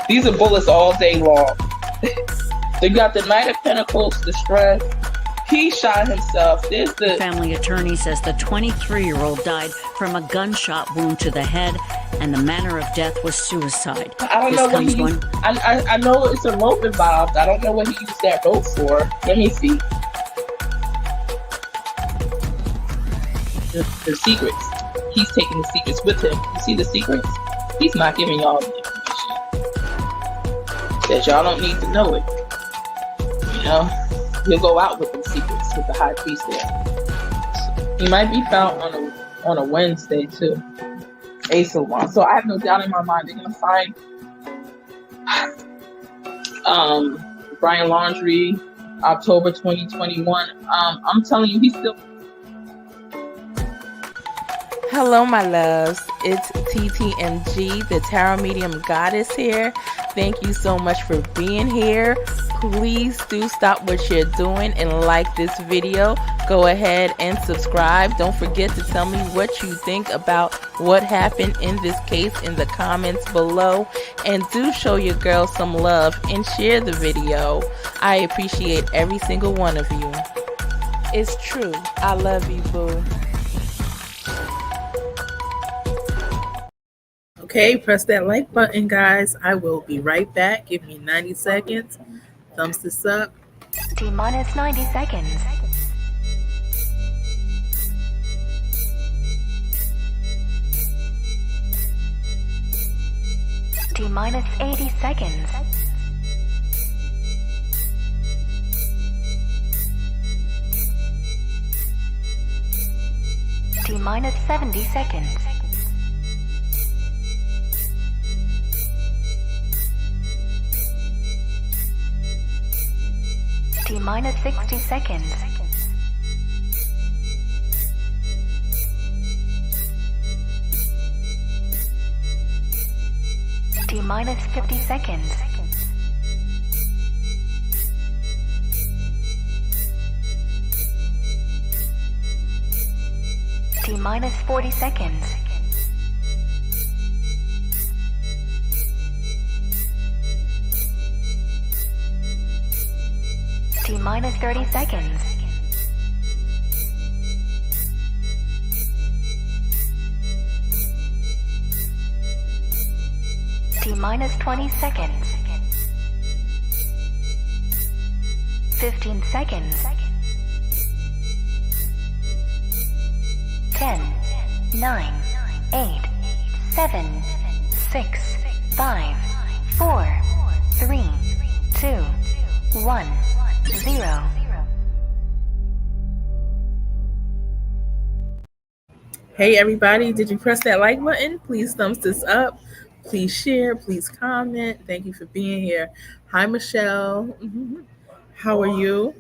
These are bullets all day long. They got the Knight of Pentacles, the stress. He shot himself. There's the family attorney says the 23-year-old died from a gunshot wound to the head, and the manner of death was suicide. I don't know what he used. I know it's a rope involved. I don't know what he used that rope for. Let me see. The secrets. He's taking the secrets with him. You see the secrets? He's not giving y'all the information. Says y'all don't need to know it. You know? He'll go out with the secrets with the high priest there. He might be found on a Wednesday too. Ace of Wands. So I have no doubt in my mind they're gonna find Brian Laundrie, October 2021. I'm telling you, he's still. Hello, my loves. It's TTMG, the Tarot Medium Goddess here. Thank you so much for being here. Please do stop what you're doing and like this video. Go ahead and subscribe. Don't forget to tell me what you think about what happened in this case in the comments below. And do show your girl some love and share the video. I appreciate every single one of you. It's true. I love you, boo. Okay, press that like button, guys. I will be right back. Give me 90 seconds. Thumbs this up. T-minus 90 seconds. T-minus 80 seconds. T-minus 70 seconds. T-minus 60 seconds. T-minus 50 seconds. T-minus 40 seconds. T-minus 30 seconds. T-minus 20 seconds. 15 seconds. 10, 9, 8, 7, 6, 5, 4, 3, 2, 1. 0. Hey everybody, did you press that like button? Please thumbs this up. Please share. Please comment. Thank you for being here. Hi, Michelle. How are you?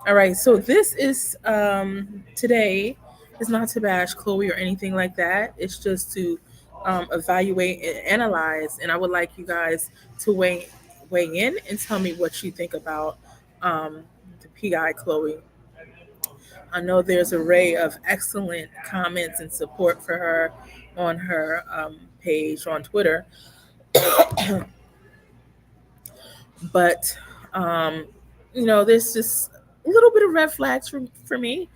All right, so this is today is not to bash Chloe or anything like that. It's just to evaluate and analyze, and I would like you guys to weigh in and tell me what you think about the PI Chloe. I know there's an array of excellent comments and support for her on her page on Twitter, but there's just a little bit of red flags for me,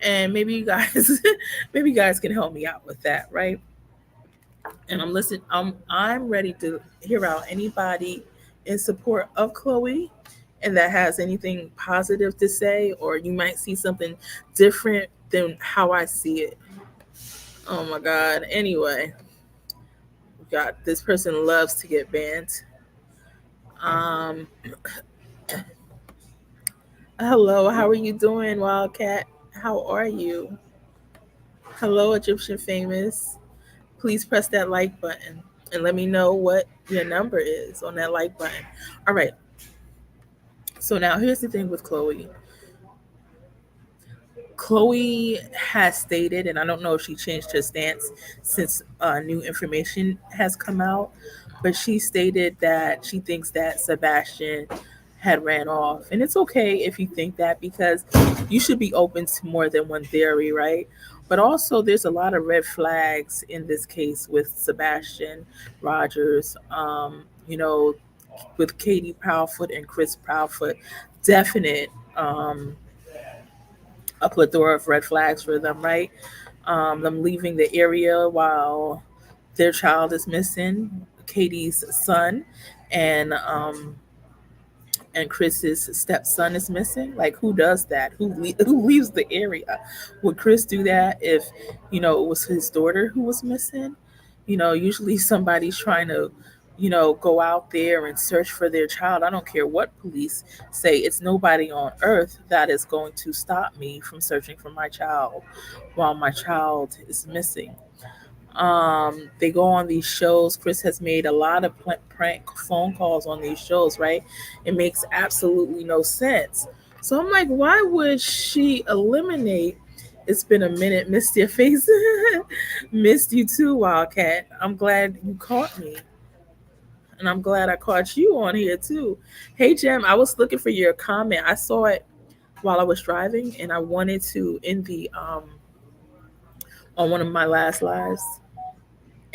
and maybe you guys can help me out with that, right? And I'm ready to hear out anybody in support of Chloe and that has anything positive to say, or you might see something different than how I see it. Oh my God. Anyway, we got this person loves to get banned. Hello, how are you doing, Wildcat? How are you? Hello, Egyptian Famous. Please press that like button and let me know what your number is on that like button. All right. So now here's the thing with Chloe. Chloe has stated, and I don't know if she changed her stance since new information has come out, but she stated that she thinks that Sebastian had ran off. And it's okay if you think that, because you should be open to more than one theory, right? But also, there's a lot of red flags in this case with Sebastian Rogers. With Katie Proudfoot and Chris Proudfoot, definite a plethora of red flags for them, right? Them leaving the area while their child is missing, Katie's son, and Chris's stepson is missing. Like, who does that? Who leaves the area? Would Chris do that if it was his daughter who was missing? Usually somebody's trying to go out there and search for their child. I don't care what police say. It's nobody on earth that is going to stop me from searching for my child while my child is missing. They go on these shows. Chris has made a lot of prank phone calls on these shows, right? It makes absolutely no sense. So I'm like, why would she eliminate? It's been a minute. Missed your face. Missed you too, Wildcat. I'm glad you caught me. And I'm glad I caught you on here too. Hey, Jem, I was looking for your comment. I saw it while I was driving, and I wanted to in the on one of my last lives,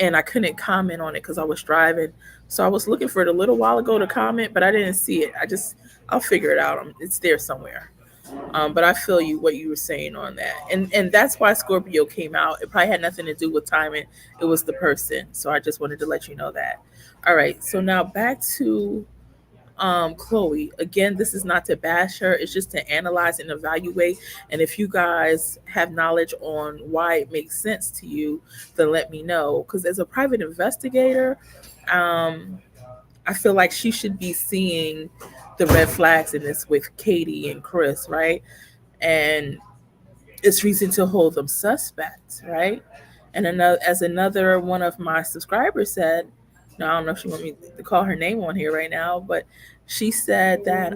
and I couldn't comment on it because I was driving. So I was looking for it a little while ago to comment, but I didn't see it. I'll figure it out. It's there somewhere. But I feel what you were saying on that, and that's why Scorpio came out. It probably had nothing to do with timing. It was the person. So I just wanted to let you know that. All right. So now back to Chloe. Again, this is not to bash her. It's just to analyze and evaluate. And if you guys have knowledge on why it makes sense to you, then let me know. Because as a private investigator, I feel like she should be seeing the red flags in this with Katie and Chris, right? And it's reason to hold them suspects, right? And another one of my subscribers said, now I don't know if she want me to call her name on here right now, but she said that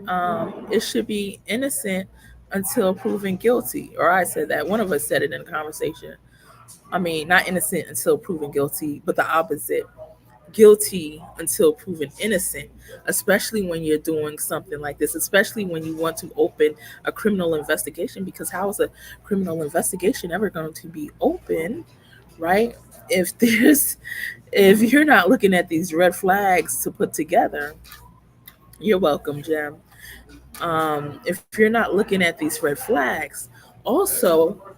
it should be innocent until proven guilty. Or I said that. One of us said it in a conversation. I mean, not innocent until proven guilty, but the opposite. Guilty until proven innocent, especially when you're doing something like this, especially when you want to open a criminal investigation, because how is a criminal investigation ever going to be open, right? If you're not looking at these red flags to put together. You're welcome, Jem. If you're not looking at these red flags, also,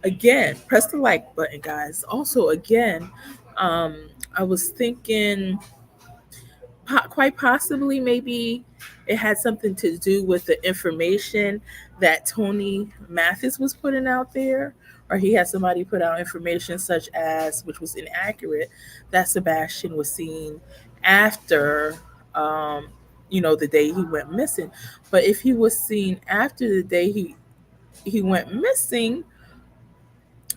again, press the like button, guys. Also, again, I was thinking quite possibly maybe it had something to do with the information that Tony Mathis was putting out there, or he had somebody put out information such as, which was inaccurate, that Sebastian was seen after, the day he went missing. But if he was seen after the day he went missing,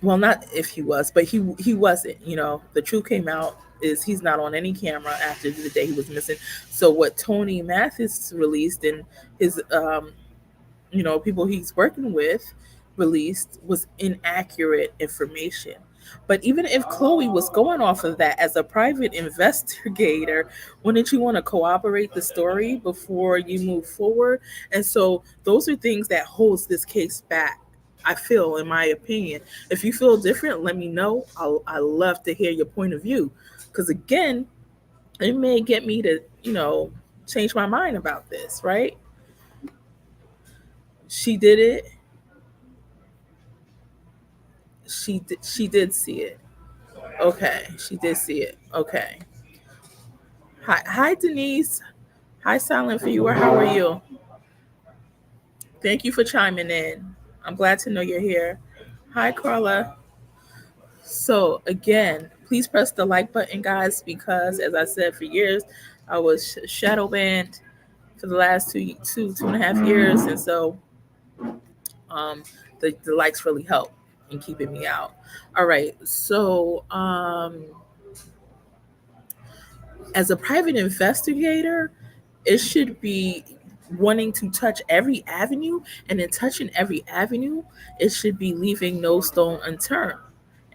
well, not if he was, but he wasn't. The truth came out is he's not on any camera after the day he was missing. So what Tony Mathis released and his people he's working with released was inaccurate information. But even if Chloe was going off of that as a private investigator, wouldn't you want to corroborate the story before you move forward? And so those are things that holds this case back, I feel, in my opinion. If you feel different, let me know. I love to hear your point of view. Because again, it may get me to, change my mind about this, right? She did it. She did see it. Okay. She did see it. Okay. Hi, Denise. Hi, Silent Viewer. How are you? Thank you for chiming in. I'm glad to know you're here. Hi, Carla. So again, please press the like button, guys, because as I said, for years, I was shadow banned for the last two and a half years. And so the likes really help in keeping me out. All right. So as a private investigator, it should be wanting to touch every avenue, and in touching every avenue, it should be leaving no stone unturned.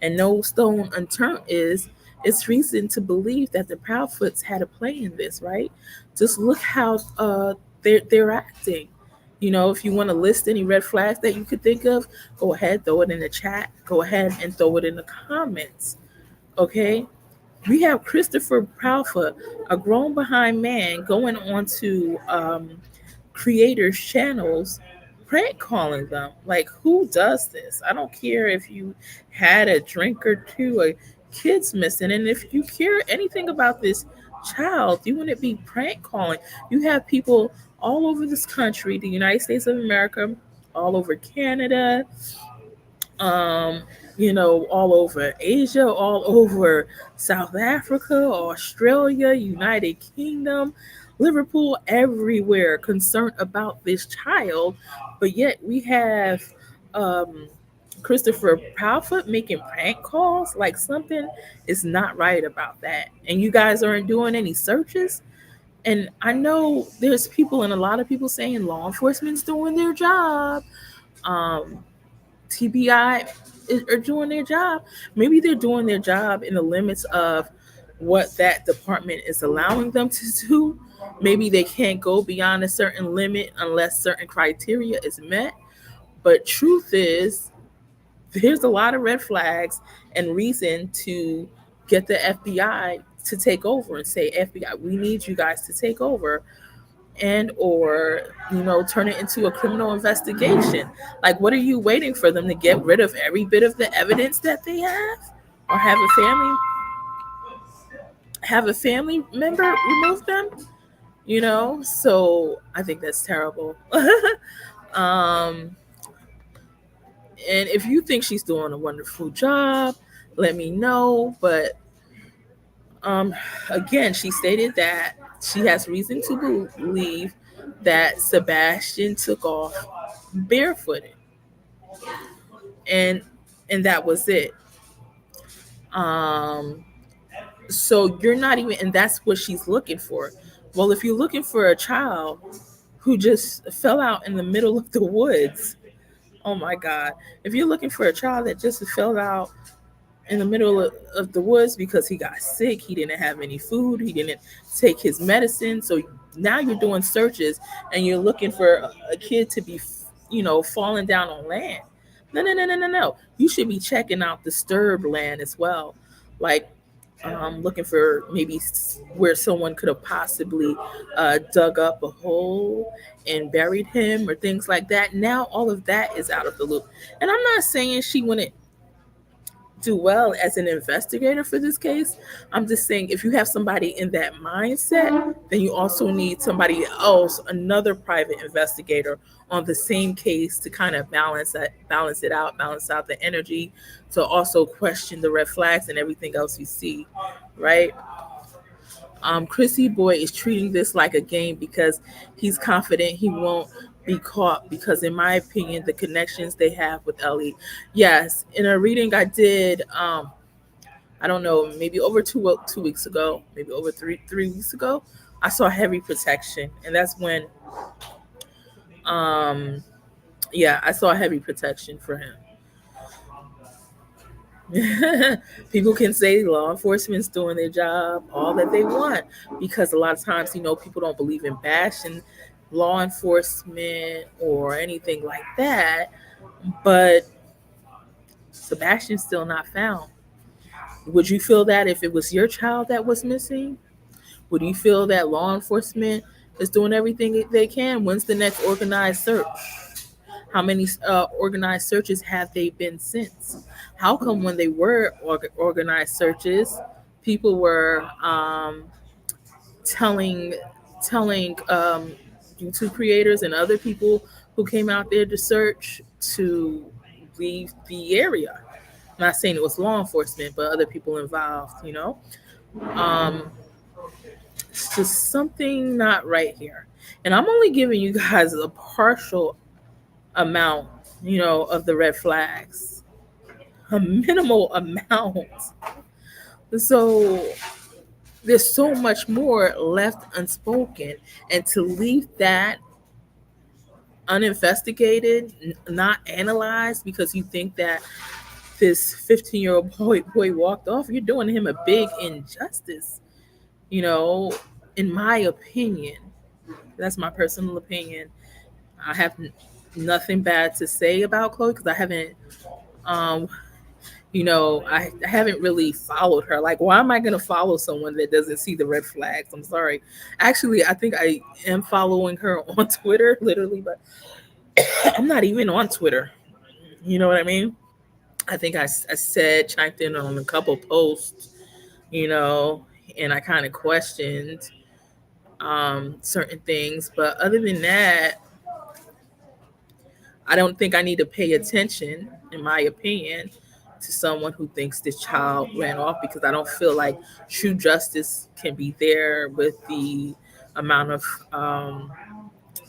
And no stone unturned is it's reason to believe that the Proudfoots had a play in this, right? Just look how they're acting. If you want to list any red flags that you could think of, go ahead, throw it in the chat. Go ahead and throw it in the comments. Okay? We have Christopher Proudfoot, a grown behind man, going on to creators' channels, prank calling them. Like, who does this? I don't care if you had a drink or two, a kid's missing. And if you care anything about this child, you wouldn't be prank calling. You have people all over this country, the United States of America, all over Canada, um, all over Asia, all over South Africa, Australia, United Kingdom, Liverpool, everywhere concerned about this child. But yet we have um, Christopher Proudfoot making prank calls. Like, something is not right about that. And you guys aren't doing any searches. And I know there's people and a lot of people saying law enforcement's doing their job. Um, TBI are doing their job. Maybe they're doing their job in the limits of what that department is allowing them to do. Maybe they can't go beyond a certain limit unless certain criteria is met. But truth is, there's a lot of red flags and reason to get the FBI to take over and say, FBI, we need you guys to take over, and or turn it into a criminal investigation. Like, what are you waiting for them to get rid of every bit of the evidence that they have, or have a family member remove them? So I think that's terrible. um and if you think she's doing a wonderful job, let me know. But again, she stated that she has reason to believe that Sebastian took off barefooted, and that was it. Um, so you're not even, and that's what she's looking for. Well, if you're looking for a child who just fell out in the middle of the woods, oh my God! If you're looking for a child that just fell out in the middle of the woods because he got sick, he didn't have any food, he didn't take his medicine. So now you're doing searches and you're looking for a kid to be, falling down on land. No, no, no, no, no, no. You should be checking out disturbed land as well. Like, looking for maybe where someone could have possibly dug up a hole and buried him or things like that. Now all of that is out of the loop. And I'm not saying she wouldn't do well as an investigator for this case. I'm just saying, if you have somebody in that mindset, then you also need somebody else, another private investigator on the same case, to kind of balance out the energy, to also question the red flags and everything else you see, right? Chrissy Boy is treating this like a game because he's confident he won't be caught, because in my opinion, the connections they have with Ellie. Yes, in a reading I did, I don't know, maybe over 2 weeks ago, maybe over three weeks ago, I saw heavy protection. And that's when, I saw heavy protection for him. People can say law enforcement's doing their job all that they want, because a lot of times, people don't believe in bashing law enforcement or anything like that. But Sebastian's still not found. Would you feel that if it was your child that was missing? Would you feel that law enforcement is doing everything they can? When's the next organized search? How many organized searches have they been since? How come when they were organized searches, people were telling YouTube creators and other people who came out there to search to leave the area? I'm not saying it was law enforcement, but other people involved, It's just something not right here. And I'm only giving you guys a partial amount, of the red flags, a minimal amount. So there's so much more left unspoken, and to leave that uninvestigated, not analyzed, because you think that this 15-year-old boy walked off, you're doing him a big injustice, in my opinion. That's my personal opinion. I have nothing bad to say about Chloe because I haven't, um, I haven't really followed her. Like, why am I going to follow someone that doesn't see the red flags? I'm sorry. Actually, I think I am following her on Twitter, literally, but I'm not even on Twitter. You know what I mean? I think I said, chimed in on a couple posts, you know, and I kind of questioned certain things. But other than that, I don't think I need to pay attention, in my opinion, to someone who thinks this child ran off because I don't feel like true justice can be there with the amount of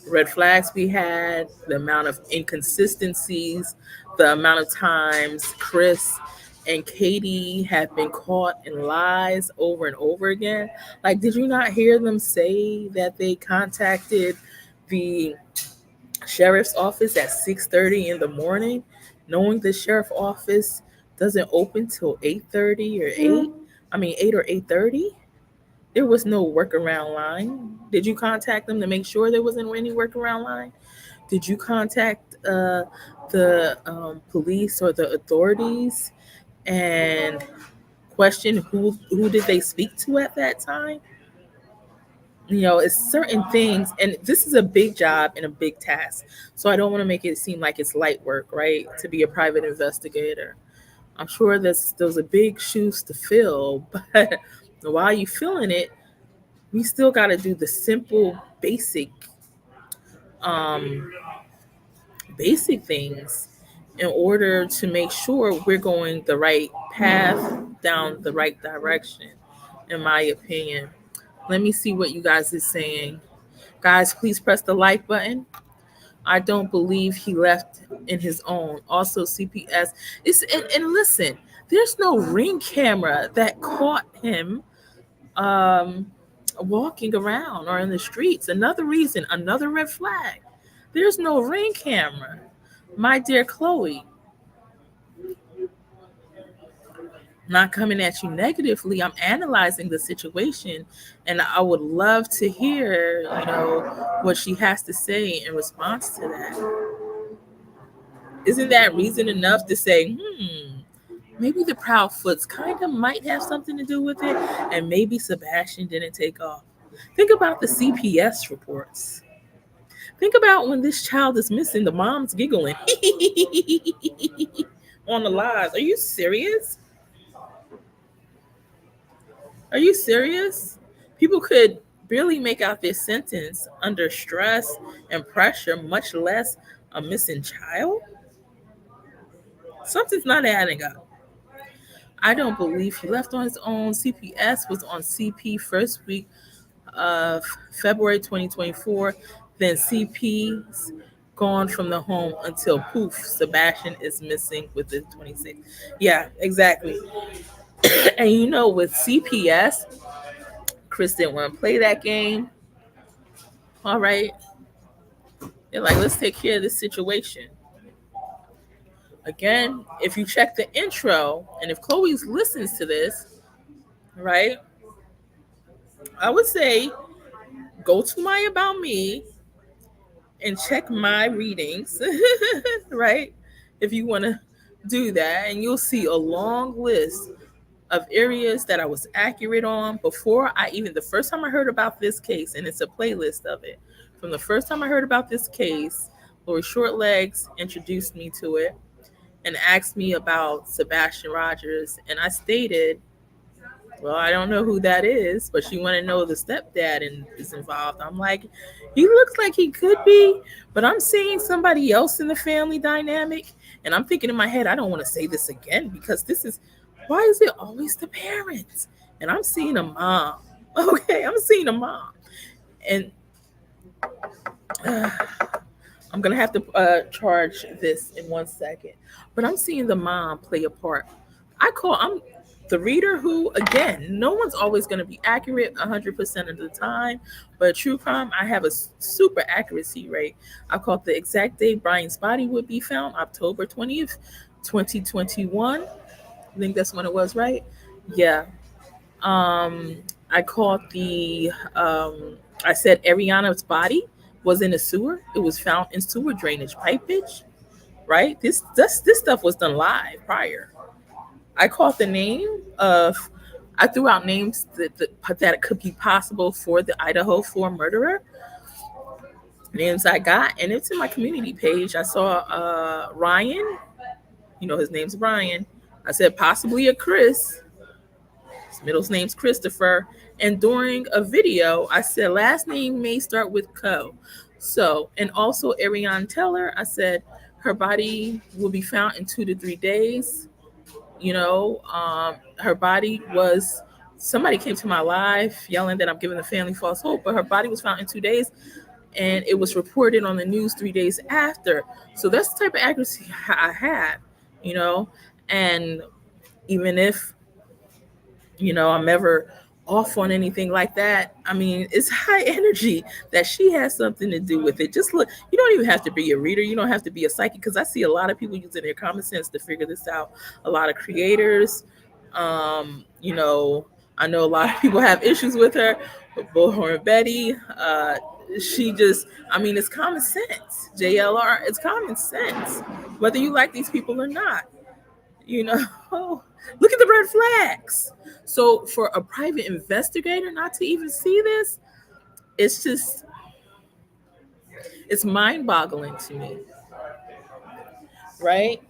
red flags we had, the amount of inconsistencies, the amount of times Chris and Katie have been caught in lies over and over again. Like, did you not hear them say that they contacted the sheriff's office at 6:30 in the morning, knowing the sheriff office doesn't open till 8:30 or 8? I mean 8 or 8:30? There was no workaround line. Did you contact them to make sure there wasn't any workaround line? Did you contact the police or the authorities and question who did they speak to at that time? You know, it's certain things, and this is a big job and a big task. So I don't want to make it seem like it's light work, right? To be a private investigator. I'm sure those are big shoes to fill, but while you're filling it, we still got to do the simple, um, basic things in order to make sure we're going the right path, down the right direction, in my opinion. Let me see what you guys are saying. Guys, please press the like button. I don't believe he left in his own. Also, CPS is and listen, there's no ring camera that caught him um walking around or in the streets. Another reason, another red flag. There's no ring camera. My dear Chloe, not coming at you negatively. I'm analyzing the situation, and I would love to hear, what she has to say in response to that. Isn't that reason enough to say, maybe the Proudfoots kind of might have something to do with it, and maybe Sebastian didn't take off? Think about the CPS reports. Think about when this child is missing, the mom's giggling on the lives. Are you serious? Are you serious? People could barely make out their sentence under stress and pressure, much less a missing child. Something's not adding up. I don't believe he left on his own. CPS was on CP first week of February 2024. Then CP's gone from the home until poof, Sebastian is missing with the 26th. Yeah, exactly. And with CPS, Chris didn't want to play that game. All right. They're like, let's take care of this situation. Again, if you check the intro, and if Chloe listens to this, right, I would say go to my About Me and check my readings, right? If you want to do that, and you'll see a long list of areas that I was accurate on before the first time I heard about this case, and it's a playlist of it. From the first time I heard about this case, Lori Shortlegs introduced me to it and asked me about Sebastian Rogers, and I stated, well, I don't know who that is, but she wanted to know the stepdad is involved. I'm like, he looks like he could be, but I'm seeing somebody else in the family dynamic, and I'm thinking in my head, I don't want to say this again because why is it always the parents? And I'm seeing a mom. Okay, I'm seeing a mom. And I'm going to have to charge this in 1 second. But I'm seeing the mom play a part. I'm the reader who, again, no one's always going to be accurate 100% of the time. But true crime, I have a super accuracy rate. I called the exact day Brian's body would be found, October 20th, 2021. I think that's when it was, right? Yeah. I called I said Ariana's body was in a sewer. It was found in sewer drainage pipage, right? This stuff was done live prior. I caught the name of, I threw out names that could be possible for the Idaho 4 murderer. Names I got, and it's in my community page. I saw Ryan, his name's Brian. I said possibly a Chris. His middle name's Christopher. And during a video, I said last name may start with Co. So, and also Ariane Teller, I said her body will be found in 2 to 3 days. Her body was, somebody came to my live yelling that I'm giving the family false hope, but her body was found in 2 days, and it was reported on the news 3 days after. So that's the type of accuracy I have, and even if, I'm ever off on anything like that, I mean, it's high energy that she has something to do with it. Just look, you don't even have to be a reader. You don't have to be a psychic, because I see a lot of people using their common sense to figure this out. A lot of creators, I know a lot of people have issues with her, but Bullhorn Betty, she just, I mean, it's common sense. JLR, it's common sense, whether you like these people or not. Look at the red flags. So for a private investigator not to even see this, it's mind-boggling to me, right?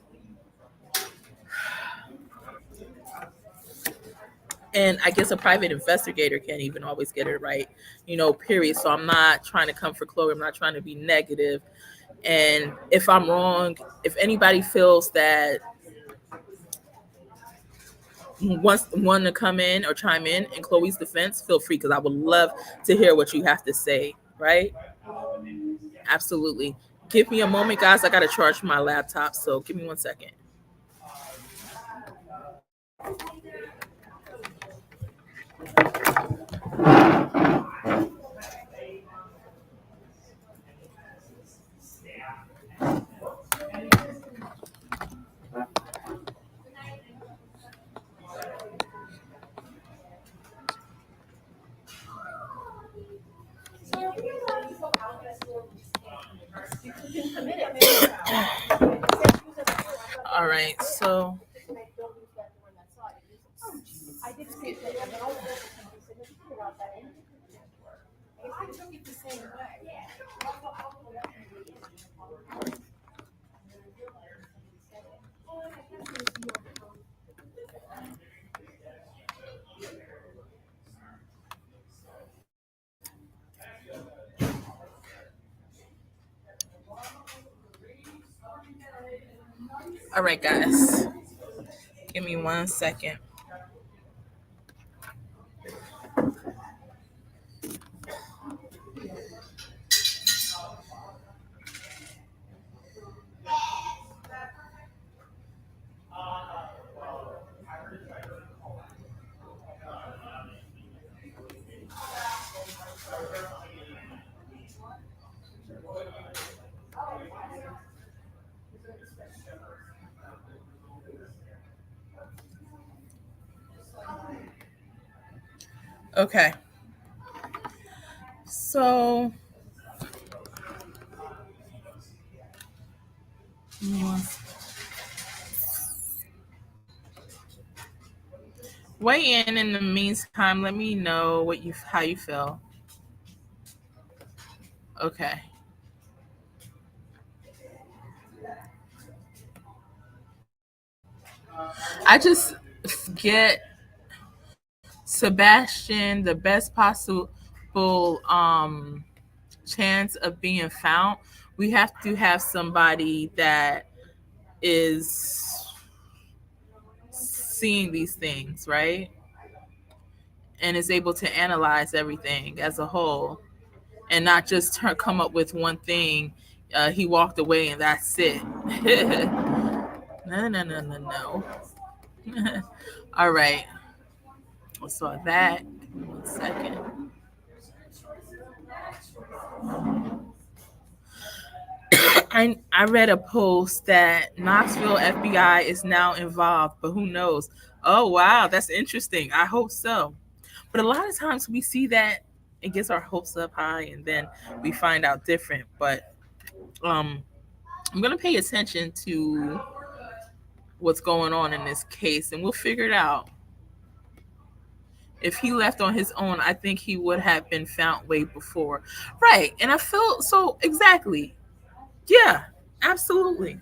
And I guess a private investigator can't even always get it right, period. So I'm not trying to come for Chloe. I'm not trying to be negative. And if I'm wrong, if anybody feels that wants one to come in or chime in Chloe's defense, feel free, because I would love to hear what you have to say, right? Absolutely. Give me a moment, guys. I got to charge my laptop, so give me 1 second. All right, so all right, guys, give me 1 second. Okay. So weigh in the meantime. Let me know how you feel. Okay. I just get Sebastian the best possible chance of being found. We have to have somebody that is seeing these things, right? And is able to analyze everything as a whole, and not just come up with one thing. He walked away and that's it. No. All right. So that, 1 second. I read a post that Knoxville FBI is now involved, but who knows? Oh, wow. That's interesting. I hope so. But a lot of times we see that, it gets our hopes up high, and then we find out different. But I'm gonna pay attention to what's going on in this case, and we'll figure it out. If he left on his own, I think he would have been found way before. Right. And I feel so exactly. Yeah, absolutely.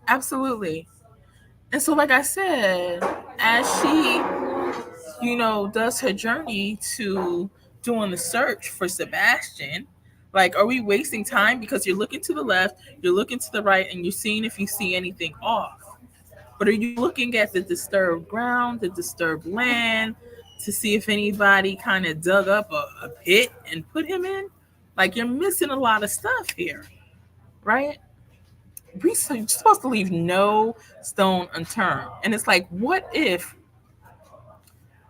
Absolutely. And so, like I said, as she, does her journey to doing the search for Sebastian, like, are we wasting time because you're looking to the left, you're looking to the right, and you're seeing if you see anything off? But are you looking at the disturbed ground, the disturbed land, to see if anybody kind of dug up a pit and put him in? Like, you're missing a lot of stuff here, right? We're supposed to leave no stone unturned. And it's like, what if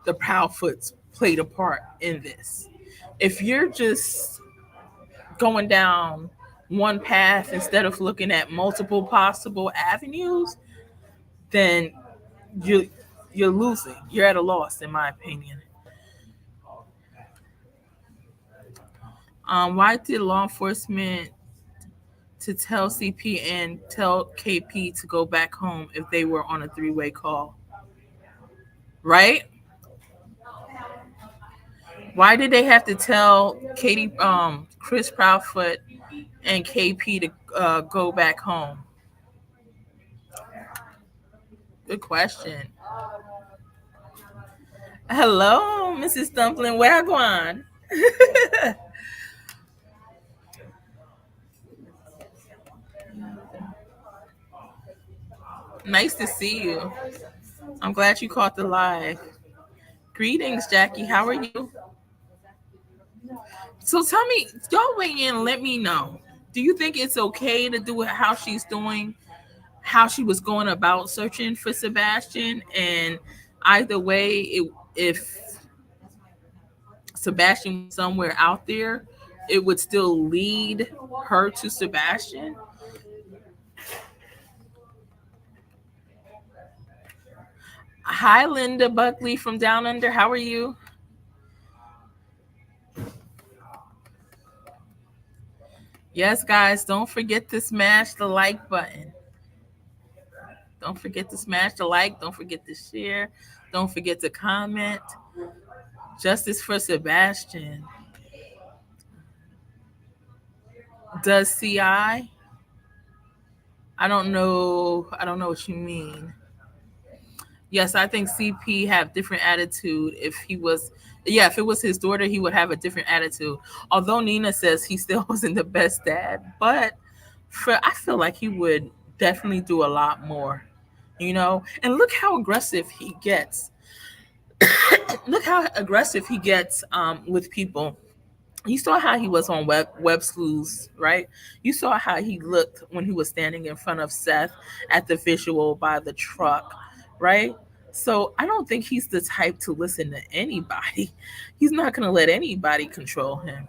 the Proudfoots played a part in this? If you're just going down one path instead of looking at multiple possible avenues, then you're losing. You're at a loss, in my opinion. Why did law enforcement to tell CP and tell KP to go back home if they were on a three-way call? Right? Why did they have to tell Chris Proudfoot and KP to go back home? Good question. Hello, Mrs. Dumpling. Wagwan. Nice to see you. I'm glad you caught the live. Greetings, Jackie. How are you? So tell me, y'all weigh in and let me know. Do you think it's okay to do it how she's doing, how she was going about searching for Sebastian? And either way, if Sebastian was somewhere out there, it would still lead her to Sebastian? Hi, Linda Buckley from Down Under. How are you? Yes, guys, don't forget to smash the like button. Don't forget to smash the like. Don't forget to share. Don't forget to comment. Justice for Sebastian. Does CI? I don't know. I don't know what you mean. Yes, I think CP have different attitude. If it was his daughter, he would have a different attitude. Although Nina says he still wasn't the best dad, but I feel like he would definitely do a lot more, And look how aggressive he gets. Look how aggressive he gets with people. You saw how he was on web sleuths, right? You saw how he looked when he was standing in front of Seth at the visual by the truck, right? So I don't think he's the type to listen to anybody. He's not going to let anybody control him.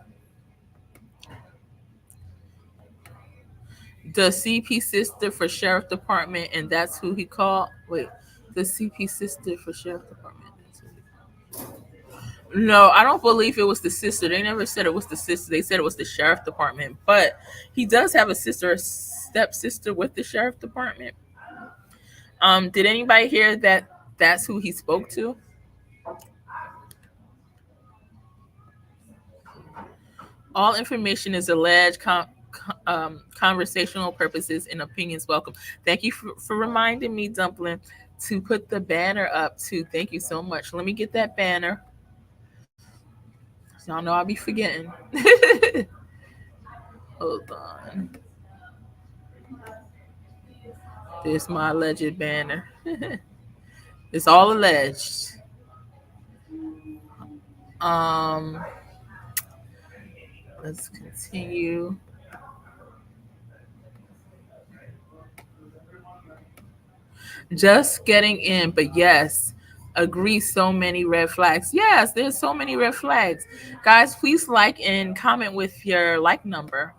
The CP sister for sheriff department, and that's who he called. Wait, the CP sister for sheriff department. No, I don't believe it was the sister. They never said it was the sister. They said it was the sheriff department. But he does have a stepsister with the sheriff department. Did anybody hear that that's who he spoke to? All information is alleged. Conversational purposes and opinions welcome. Thank you for reminding me, Dumpling, to put the banner up too. Thank you so much. Let me get that banner. Y'all know I'll be forgetting. Hold on. There's my alleged banner. It's all alleged. Let's continue. Just getting in, but yes, agree, so many red flags. Yes, there's so many red flags. Guys, please like and comment with your like number.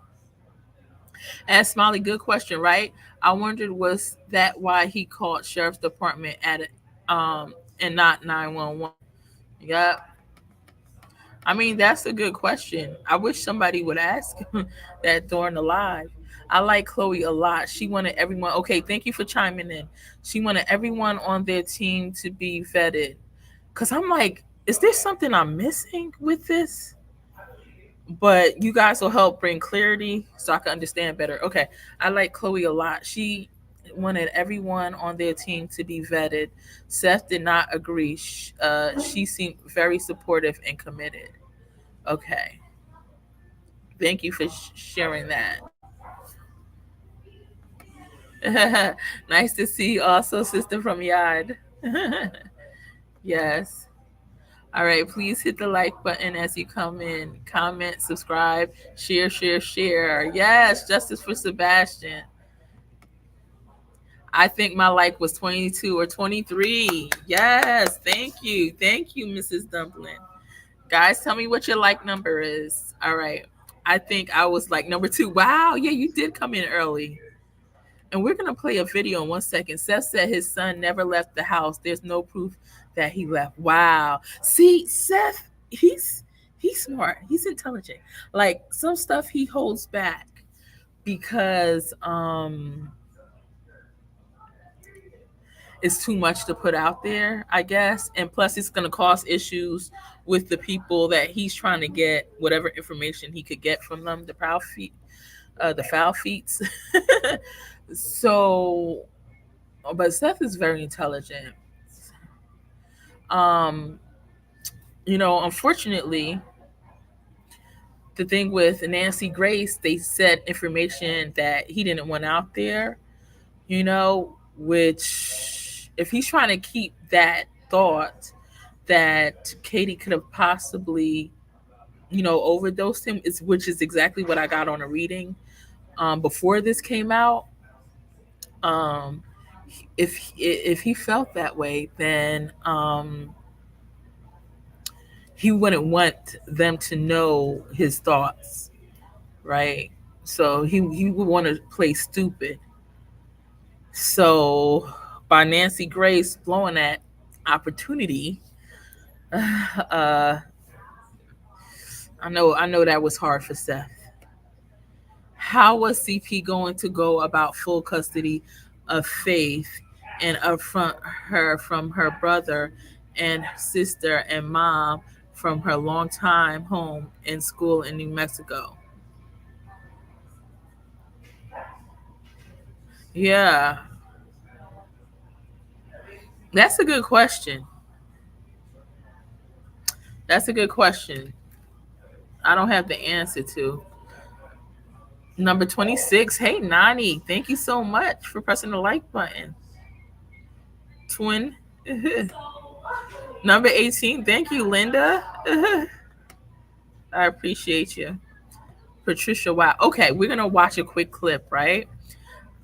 And Smiley, good question, right? I wondered, was that why he called sheriff's department at it and not 911? Yep. I mean, that's a good question. I wish somebody would ask that during the live. I like Chloe a lot. She wanted everyone. Okay, thank you for chiming in. She wanted everyone on their team to be vetted. Cause I'm like, is there something I'm missing with this? But you guys will help bring clarity so I can understand better. Okay, I like Chloe a lot. She wanted everyone on their team to be vetted. Seth did not agree. She seemed very supportive and committed. Okay, thank you for sharing that. Nice to see you also, sister from Yad. Yes. All right, please hit the like button as you come in. Comment, subscribe, share, share, share. Yes, justice for Sebastian. I think my like was 22 or 23. Yes, thank you. Thank you, Mrs. Dumpling. Guys, tell me what your like number is. All right. I think I was like number 2. Wow, yeah, you did come in early. And we're going to play a video in 1 second. Seth said his son never left the house. There's no proof that he left. Wow. See, Seth, he's smart. He's intelligent. Like some stuff he holds back because it's too much to put out there, I guess. And plus it's going to cause issues with the people that he's trying to get whatever information he could get from them, the foul feets. So, but Seth is very intelligent. Unfortunately, the thing with Nancy Grace, they said information that he didn't want out there, which if he's trying to keep that thought that Katie could have possibly, overdosed him, which is exactly what I got on a reading before this came out. If he felt that way, then he wouldn't want them to know his thoughts, right? So he would want to play stupid. So by Nancy Grace blowing that opportunity, I know that was hard for Seth. How was CP going to go about full custody of Faith and upfront her from her brother and sister and mom from her longtime home and school in New Mexico? Yeah. That's a good question. That's a good question. I don't have the answer to. Number 26. Hey, Nani. Thank you so much for pressing the like button. Twin. Number 18. Thank you, Linda. I appreciate you. Patricia, wow. Okay, we're going to watch a quick clip, right?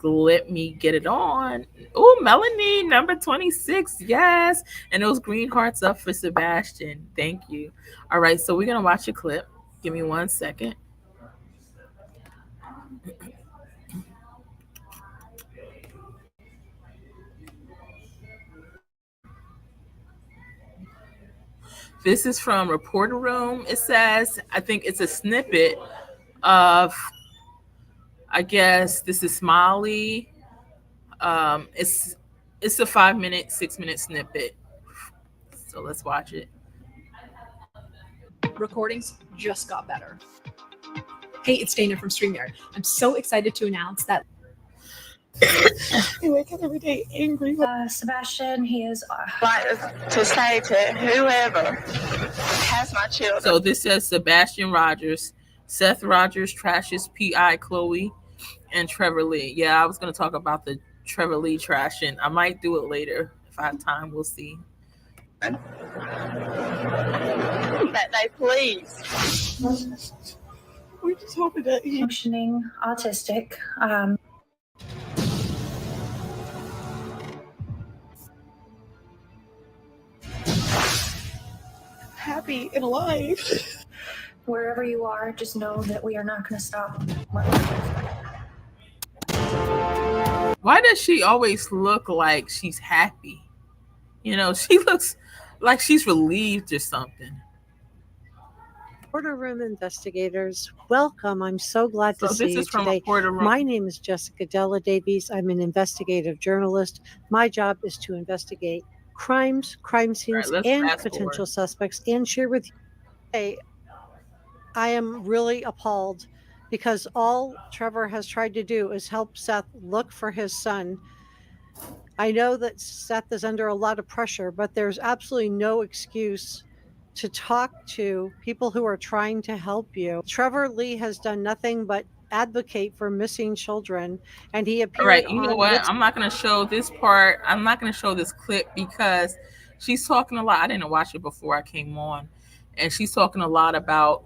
Let me get it on. Oh, Melanie, number 26. Yes. And those green hearts up for Sebastian. Thank you. All right, so we're going to watch a clip. Give me 1 second. This is from Reporter Room. It says, I think it's a snippet of, I guess this is Smiley. It's a 5-minute, 6-minute snippet. So let's watch it. Recordings just got better. Hey, it's Dana from StreamYard. I'm so excited to announce that I wake up every day angry. Sebastian, he is Like to say to whoever has my children. So this says Sebastian Rogers, Seth Rogers trashes PI Chloe, and Trevor Lee. Yeah, I was going to talk about the Trevor Lee trashing. I might do it later if I have time. We'll see. That they please. We're just hoping that he functioning autistic. happy and alive. Wherever you are, just know that we are not going to stop. Why does she always look like she's happy? She looks like she's relieved or something. Reporter Room investigators, welcome. I'm so glad to So see this you is from today. Reporter Room. My name is Jessica Della Davies. I'm an investigative journalist. My job is to investigate crimes, crime scenes, let's and fast potential forward. suspects and share with you today. I am really appalled because all Trevor has tried to do is help Seth look for his son. I know that Seth is under a lot of pressure, but there's absolutely no excuse to talk to people who are trying to help you. Trevor Lee has done nothing but advocate for missing children, and he All appeared right, you know on what? What's I'm not going to show this part. I'm not going to show this clip because she's talking a lot. I didn't watch it before I came on. And she's talking a lot about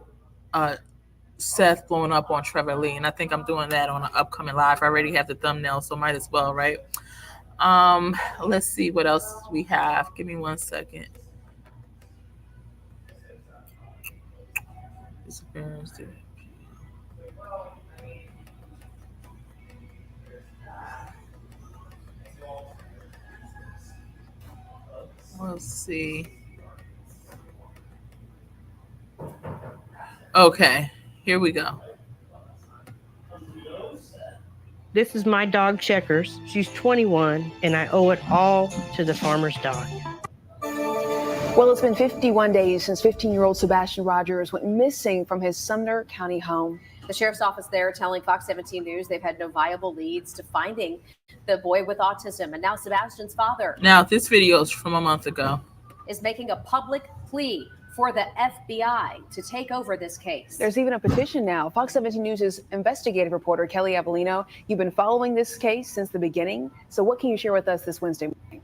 Seth blowing up on Trevor Lee. And I think I'm doing that on an upcoming live. I already have the thumbnail, so might as well, right? Let's see what else we have. Give me 1 second. Disappearance. Let's see. Okay, here we go. This is my dog Checkers. She's 21, and I owe it all to the farmer's dog. Well, it's been 51 days since 15-year-old Sebastian Rogers went missing from his Sumner County home. The sheriff's office there telling Fox 17 News they've had no viable leads to finding the boy with autism. And now Sebastian's father. Now, this video is from a month ago. Is making a public plea for the FBI to take over this case. There's even a petition now. Fox 17 News' investigative reporter, Kelly Avellino, you've been following this case since the beginning. So what can you share with us this Wednesday morning?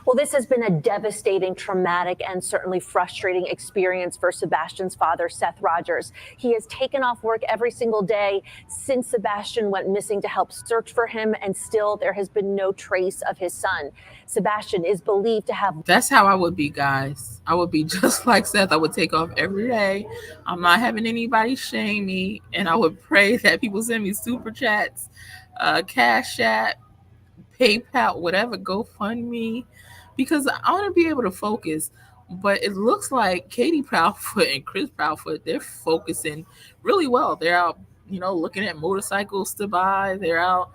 Well, this has been a devastating, traumatic, and certainly frustrating experience for Sebastian's father, Seth Rogers. He has taken off work every single day since Sebastian went missing to help search for him, and still there has been no trace of his son. Sebastian is believed to have... That's how I would be, guys. I would be just like Seth. I would take off every day. I'm not having anybody shame me, and I would pray that people send me super chats, Cashapp, PayPal, whatever, GoFundMe, because I want to be able to focus. But it looks like Katie Proudfoot and Chris Proudfoot, they're focusing really well. They're out, looking at motorcycles to buy. They're out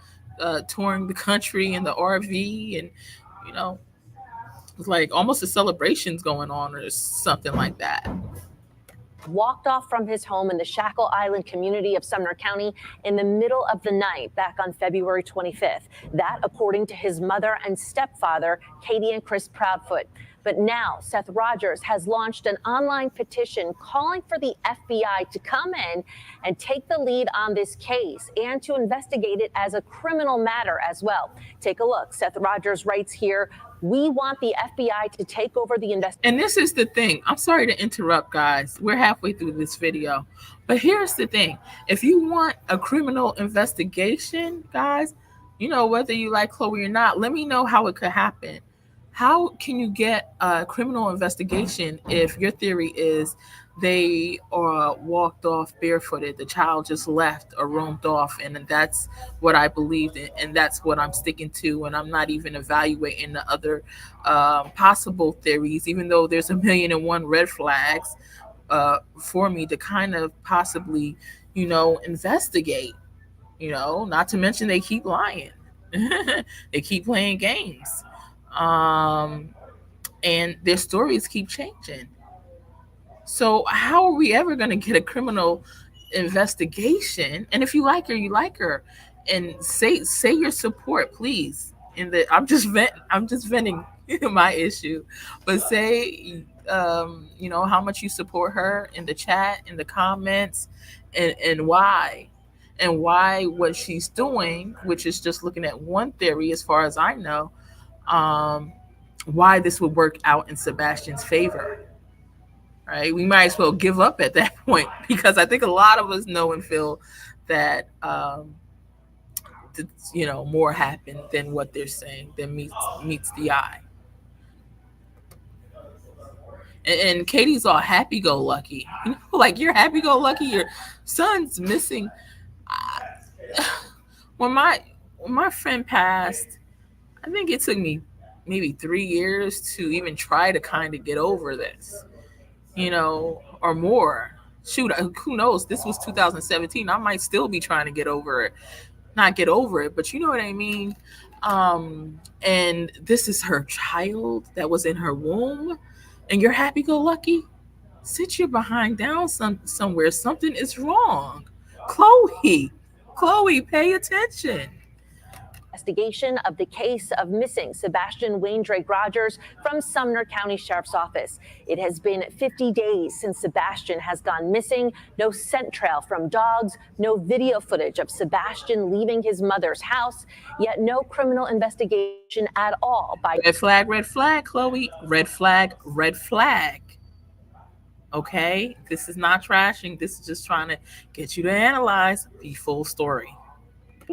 touring the country in the RV, and it's like almost a celebration's going on or something like that. Walked off from his home in the Shackle Island community of Sumner County in the middle of the night back on February 25th. That, according to his mother and stepfather, Katie and Chris Proudfoot. But now Seth Rogers has launched an online petition calling for the FBI to come in and take the lead on this case and to investigate it as a criminal matter as well. Take a look. Seth Rogers writes here, "We want the FBI to take over the investigation." And this is the thing. I'm sorry to interrupt, guys. We're halfway through this video. But here's the thing. If you want a criminal investigation, guys, whether you like Chloe or not, let me know how it could happen. How can you get a criminal investigation if your theory is they walked off barefooted, the child just left or roamed off, and that's what I believed in, and that's what I'm sticking to, and I'm not even evaluating the other possible theories, even though there's 1,000,001 red flags for me to kind of possibly, investigate, not to mention they keep lying. They keep playing games. And their stories keep changing. So how are we ever going to get a criminal investigation? And if you like her, you like her, and say your support, please. I'm just venting my issue, but say how much you support her in the chat, in the comments, and why what she's doing, which is just looking at one theory as far as I know. Why this would work out in Sebastian's favor, right? We might as well give up at that point, because I think a lot of us know and feel that more happened than what they're saying, than meets the eye. And Katie's all happy-go-lucky, like you're happy-go-lucky. Your son's missing. When my friend passed, I think it took me maybe 3 years to even try to kind of get over this, or more. shoot, who knows? This was 2017. I might still be trying to get over it. Not get over it, but you know what I mean? And this is her child that was in her womb, and you're happy-go-lucky? Sit your behind down somewhere. Something is wrong. Chloe, pay attention. Investigation of the case of missing Sebastian Wayne Drake Rogers from Sumner County Sheriff's Office. It has been 50 days since Sebastian has gone missing. No scent trail from dogs, no video footage of Sebastian leaving his mother's house, yet no criminal investigation at all by red flag, Chloe. Red flag. Okay, this is not trashing. This is just trying to get you to analyze the full story.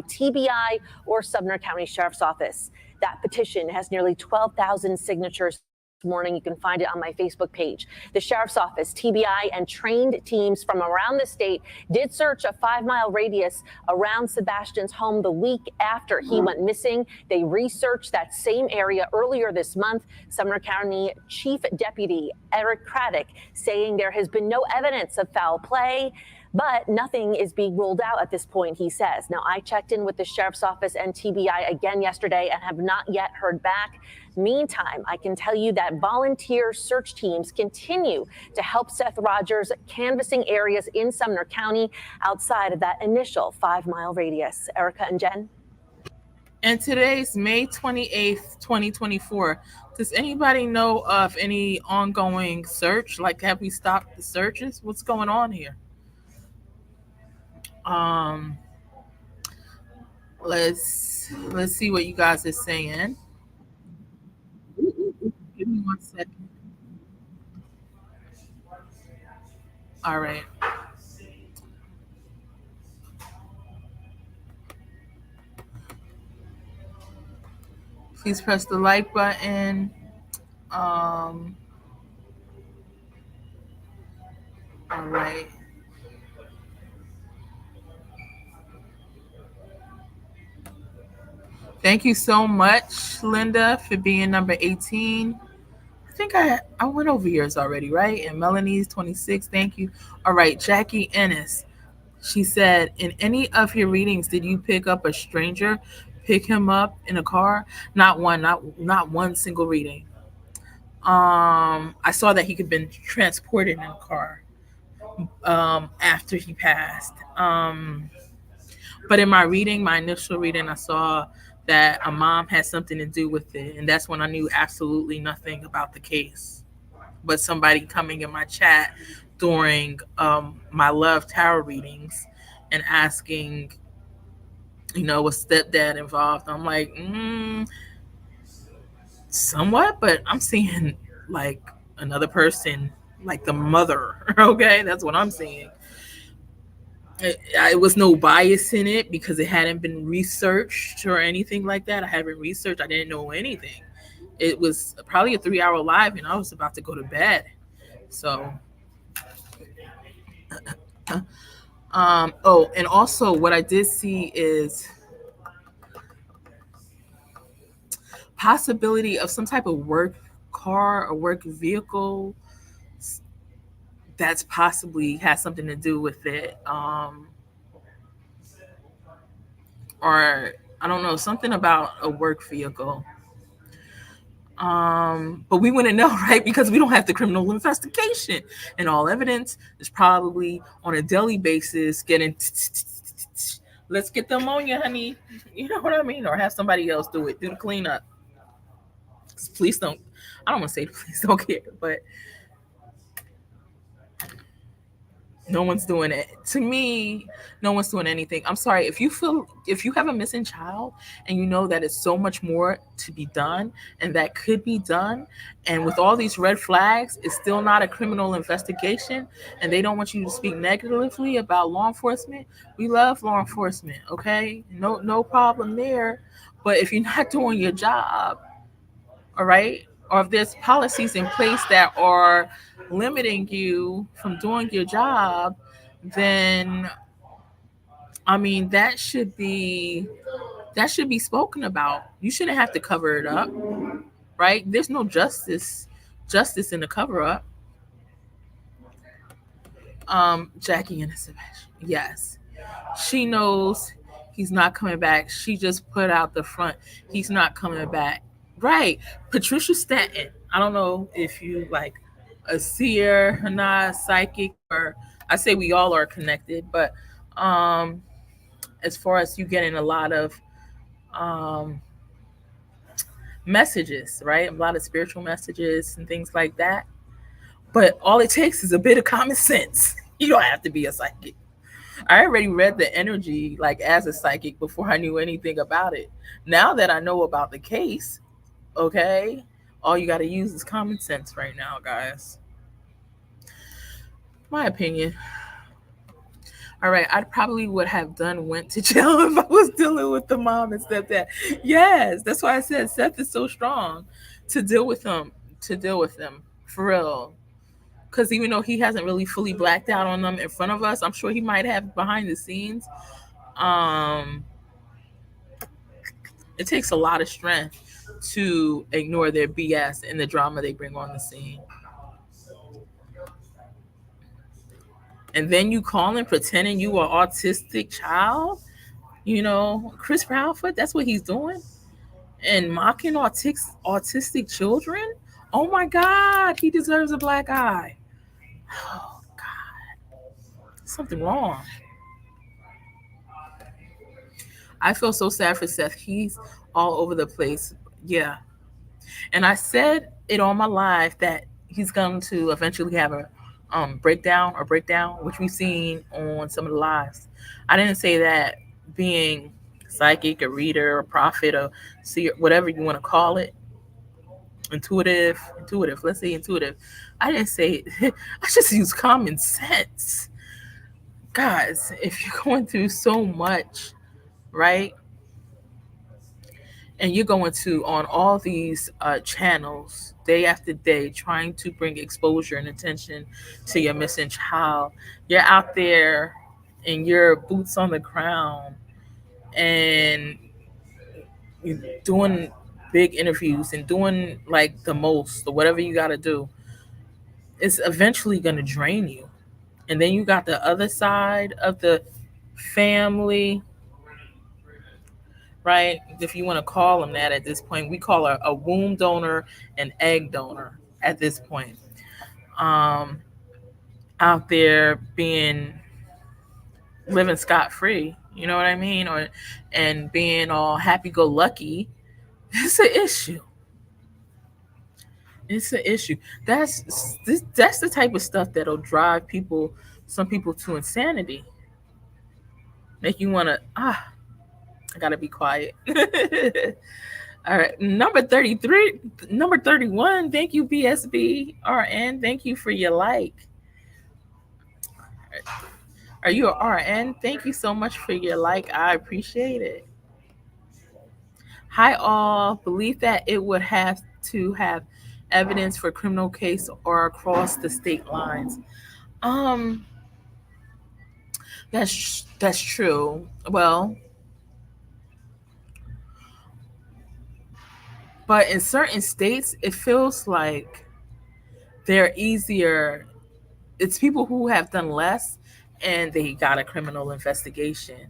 TBI or Sumner County Sheriff's Office. That petition has nearly 12,000 signatures this morning. You can find it on my Facebook page. The Sheriff's Office, TBI, and trained teams from around the state did search a 5-mile radius around Sebastian's home the week after he went missing. They researched that same area earlier this month. Sumner County Chief Deputy Eric Craddock saying there has been no evidence of foul play, but nothing is being ruled out at this point, he says. Now, I checked in with the Sheriff's Office and TBI again yesterday and have not yet heard back. Meantime, I can tell you that volunteer search teams continue to help Seth Rogers canvassing areas in Sumner County outside of that initial 5-mile radius. Erica and Jen. And today's May 28th, 2024. Does anybody know of any ongoing search? Like, have we stopped the searches? What's going on here? Let's see what you guys are saying. Give me 1 second. All right. Please press the like button. All right. Thank you so much, Linda, for being number 18. I think I went over yours already, right? And Melanie's 26. Thank you. All right, Jackie Ennis. She said, in any of your readings, did you pick up a stranger, pick him up in a car? Not one single reading. I saw that he could been transported in a car after he passed. But in my initial reading, I saw that a mom had something to do with it. And that's when I knew absolutely nothing about the case. But somebody coming in my chat during my love tarot readings and asking, was stepdad involved? I'm like, somewhat, but I'm seeing like another person, like the mother. Okay, that's what I'm seeing. It was no bias in it because it hadn't been researched or anything like that. I haven't researched. I didn't know anything. It was probably a 3-hour live and I was about to go to bed. So, and also what I did see is possibility of some type of work car or work vehicle that's possibly has something to do with it. Or I don't know, something about a work vehicle. But we wouldn't know, right? Because we don't have the criminal investigation, and all evidence is probably on a daily basis getting let's get the ammonia, honey. You know what I mean? Or have somebody else do it, do the cleanup. Please don't, I don't want to say please don't care, but no one's doing it. To me, no one's doing anything. I'm sorry. If you have a missing child and you know that it's so much more to be done and that could be done, and with all these red flags, it's still not a criminal investigation, and they don't want you to speak negatively about law enforcement. We love law enforcement, okay? No problem there. But if you're not doing your job, all right, or if there's policies in place that are limiting you from doing your job, then I mean that should be spoken about. You shouldn't have to cover it up, right? There's no justice in the cover up. Jackie and Sebastian. Yes. She knows he's not coming back. She just put out the front. He's not coming back. Right. Patricia Stanton. I don't know if you like a seer or not, psychic, or I say we all are connected, but as far as you getting a lot of messages, right? A lot of spiritual messages and things like that. But all it takes is a bit of common sense. You don't have to be a psychic. I already read the energy like as a psychic before I knew anything about it. Now that I know about the case, okay, all you got to use is common sense right now, guys. My opinion. All right, I probably would have went to jail if I was dealing with the mom and stepdad. Yes, that's why I said Seth is so strong to deal with them, for real. Because even though he hasn't really fully blacked out on them in front of us, I'm sure he might have behind the scenes. It takes a lot of strength to ignore their BS and the drama they bring on the scene. And then you calling, pretending you are autistic child, Chris Proudfoot, that's what he's doing. And mocking autistic children. Oh my God, he deserves a black eye. Oh God, something wrong. I feel so sad for Seth. He's all over the place. Yeah. And I said it on my live that he's going to eventually have a breakdown, which we've seen on some of the lives. I didn't say that being psychic, a reader, a prophet, or seer, whatever you want to call it, intuitive, let's say intuitive. I didn't say it. I just use common sense. Guys, if you're going through so much, right? And you're going to on all these channels day after day trying to bring exposure and attention to your missing child. You're out there in your boots on the ground and you're doing big interviews and doing like the most or whatever you got to do. It's eventually going to drain you. And then you got the other side of the family, right? If you want to call them that at this point, we call her a womb donor and egg donor at this point. Out there living scot-free, you know what I mean? And being all happy-go-lucky, it's an issue. It's an issue. That's the type of stuff that'll drive some people to insanity. Make you want to, I gotta be quiet. All right, number 31. Thank you, BSB RN. Thank you for your like. Are you a RN? Thank you so much for your like. I appreciate it. Hi, all. Believe that it would have to have evidence for criminal case or across the state lines. That's true. Well, but in certain states, it feels like they're easier. It's people who have done less and they got a criminal investigation,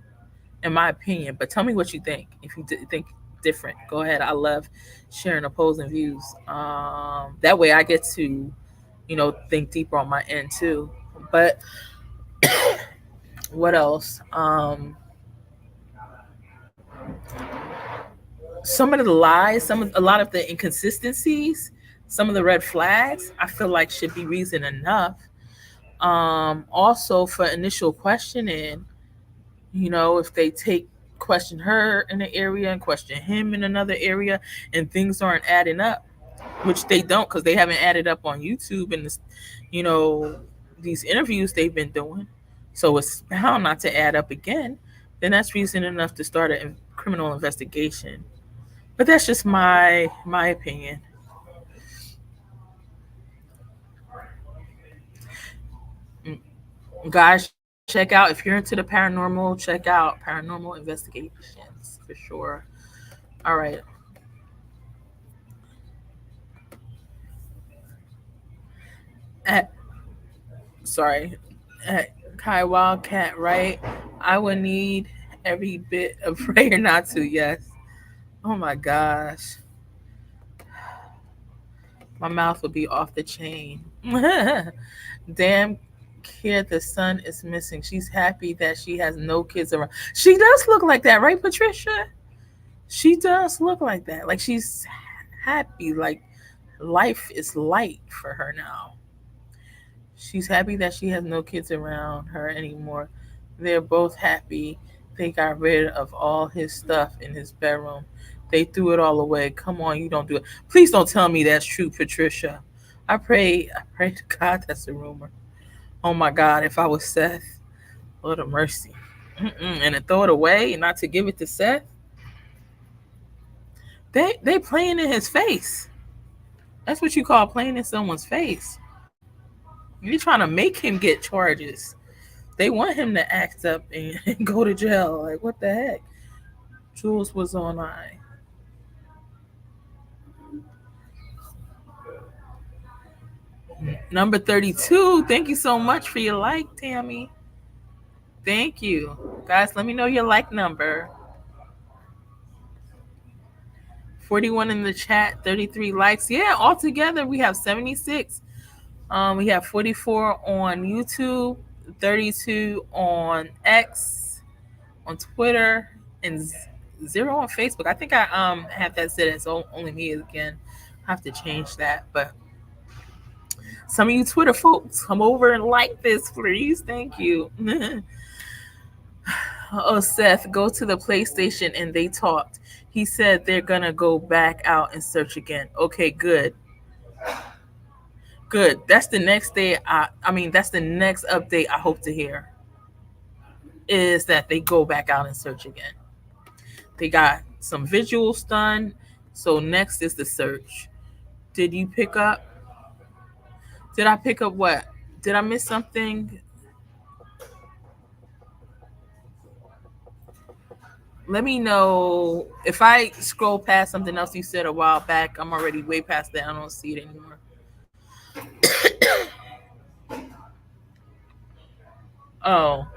in my opinion. But tell me what you think. If you think different, go ahead. I love sharing opposing views. That way I get to, think deeper on my end too. But what else? Some of the lies, a lot of the inconsistencies, some of the red flags, I feel like should be reason enough. Also for initial questioning, if they question her in an area and question him in another area and things aren't adding up, which they don't because they haven't added up on YouTube and this, these interviews they've been doing. So it's bound not to add up again. Then that's reason enough to start a criminal investigation. But that's just my opinion. Guys, check out, if you're into the paranormal, check out Paranormal Investigations for sure. All right. Kai Wildcat, right? I would need every bit of prayer not to. Yes. Oh my gosh. My mouth would be off the chain. Damn kid, the son is missing. She's happy that she has no kids around. She does look like that, right, Patricia? She does look like that. Like she's happy. Like life is light for her now. She's happy that she has no kids around her anymore. They're both happy. They got rid of all his stuff in his bedroom. They threw it all away. Come on, you don't do it. Please don't tell me that's true, Patricia. I pray to God that's a rumor. Oh my God, if I was Seth, Lord of mercy. And to throw it away and not to give it to Seth. They playing in his face. That's what you call playing in someone's face. You're trying to make him get charges. They want him to act up and go to jail. Like, what the heck? Jules was on I. Number 32. Thank you so much for your like, Tammy. Thank you. Guys, let me know your like number. 41 in the chat, 33 likes. Yeah, altogether we have 76. We have 44 on YouTube, 32 on X, on Twitter, and 0 on Facebook. I think I have that set as only me again. I have to change that, but some of you Twitter folks, come over and like this, please. Thank you. Oh, Seth, go to the PlayStation and they talked. He said they're gonna go back out and search again. Okay, good. Good. That's the next day. That's the next update I hope to hear. Is that they go back out and search again. They got some visuals done. So next is the search. Did you pick up? Did I pick up what? Did I miss something? Let me know if I scroll past something else you said a while back. I'm already way past that. I don't see it anymore. Oh,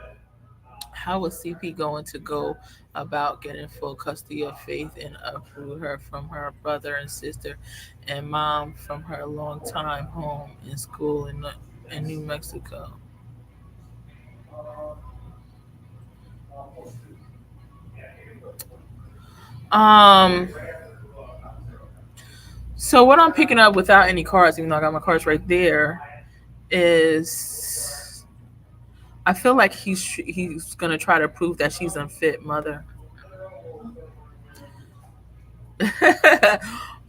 how is CP going to go about getting full custody of Faith and uproot her from her brother and sister and mom from her long time home and school in New Mexico? So what I'm picking up without any cards, even though I got my cards right there, is I feel like he's gonna try to prove that she's unfit mother.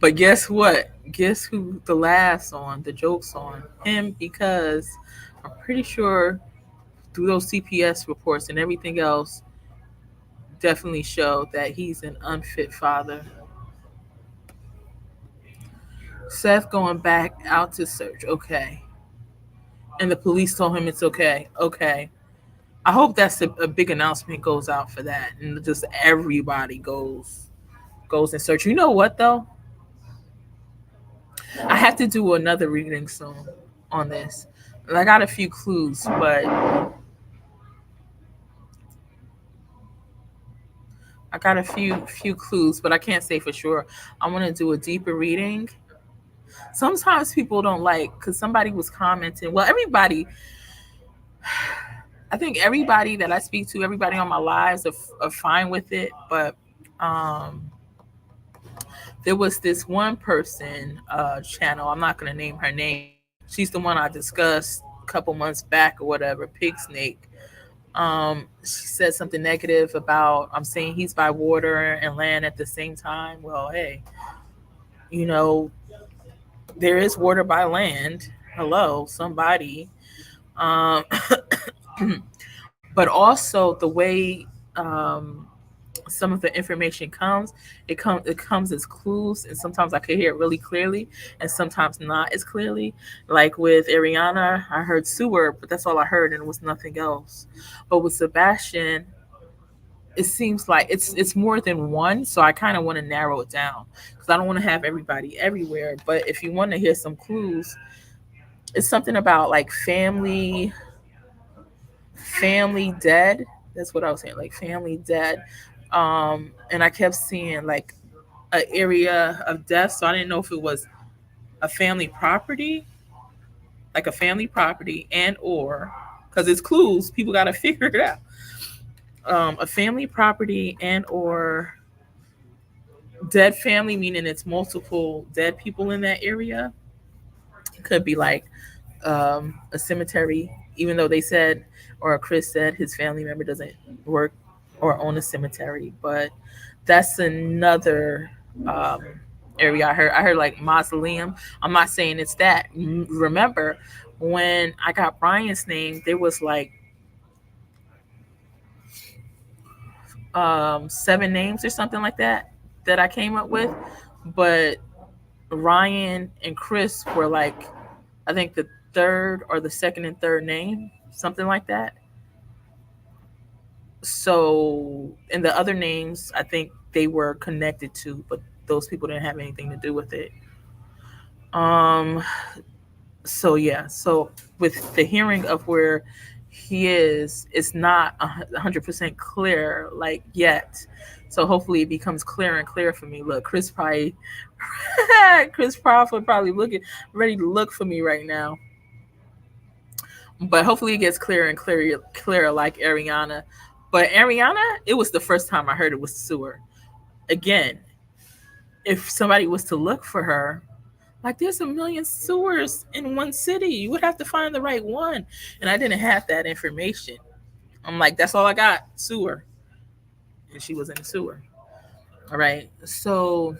But guess what? Guess who the joke's on? Him, because I'm pretty sure through those CPS reports and everything else definitely show that he's an unfit father. Seth going back out to search. Okay. And the police told him it's okay. Okay. I hope that's a big announcement goes out for that. And just everybody goes and search. You know what, though? I have to do another reading soon on this. And I got a few clues, but I can't say for sure. I want to do a deeper reading. Sometimes people don't like, because somebody was commenting. Well, I think everybody that I speak to, everybody on my lives are fine with it. But there was this one person channel. I'm not going to name her name. She's the one I discussed a couple months back or whatever, Pig Snake. She said something negative about, I'm saying he's by water and land at the same time. Well, hey, there is water by land. Hello, somebody. But also the way some of the information comes, it comes as clues, and sometimes I could hear it really clearly, and sometimes not as clearly. Like with Ariana, I heard sewer, but that's all I heard, and it was nothing else. But with Sebastian, it seems like it's more than one, so I kind of want to narrow it down because I don't want to have everybody everywhere. But if you want to hear some clues, it's something about like family family dead. That's what I was saying, like family dead. And I kept seeing like an area of death, so I didn't know if it was a family property, like a family property, and or because it's clues, people got to figure it out. A family property and or dead family, meaning it's multiple dead people in that area. It could be like a cemetery, even though they said, or Chris said, his family member doesn't work or own a cemetery. But that's another area I heard like mausoleum. I'm not saying it's that. Remember when I got Brian's name, there was like 7 names or something like that I came up with, but Ryan and Chris were like, I think the third or the second and third name, something like that. So, and the other names, I think they were connected to, but those people didn't have anything to do with it. So yeah, so with the hearing of where he is, it's not 100% clear like yet. So hopefully it becomes clearer and clearer for me. Look, Chris Crawford probably ready to look for me right now. But hopefully it gets clearer and clearer like Ariana. But Ariana, it was the first time I heard it was sewer. Again, if somebody was to look for her, like there's a million sewers in one city. You would have to find the right one. And I didn't have that information. I'm like, that's all I got, sewer. And she was in the sewer. All right. So,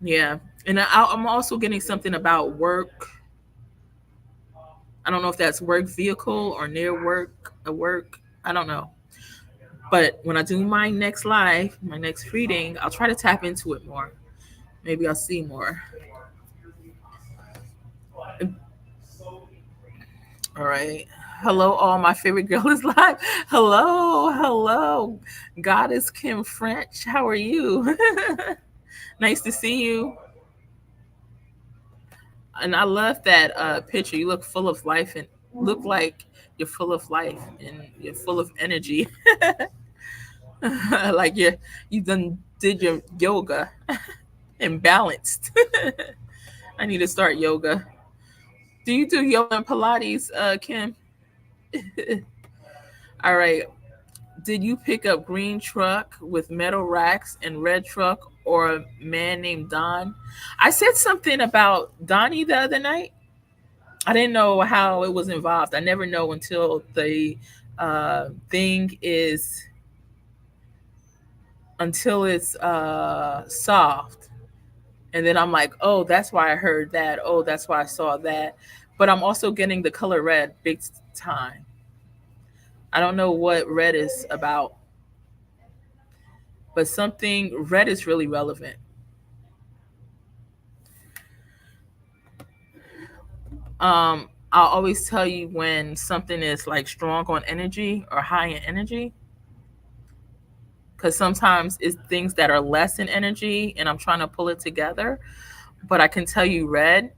yeah. And I'm also getting something about work. I don't know if that's work vehicle or near work, a work. I don't know. But when I do my next live, my next reading, I'll try to tap into it more. Maybe I'll see more. All right. Hello, all. My favorite girl is live. Hello. Goddess Kim French. How are you? Nice to see you. And I love that picture. You look full of life and look like you're full of life and you're full of energy. Like you did your yoga and balanced. I need to start yoga. Do you do yoga and Pilates, Kim? All right. Did you pick up green truck with metal racks and red truck or a man named Don? I said something about Donnie the other night. I didn't know how it was involved. I never know until the thing is, until it's solved. And then I'm like, oh, that's why I heard that. Oh, that's why I saw that. But I'm also getting the color red big time. I don't know what red is about, but something red is really relevant. I'll always tell you when something is like strong on energy or high in energy, because sometimes it's things that are less in energy and I'm trying to pull it together. But I can tell you red,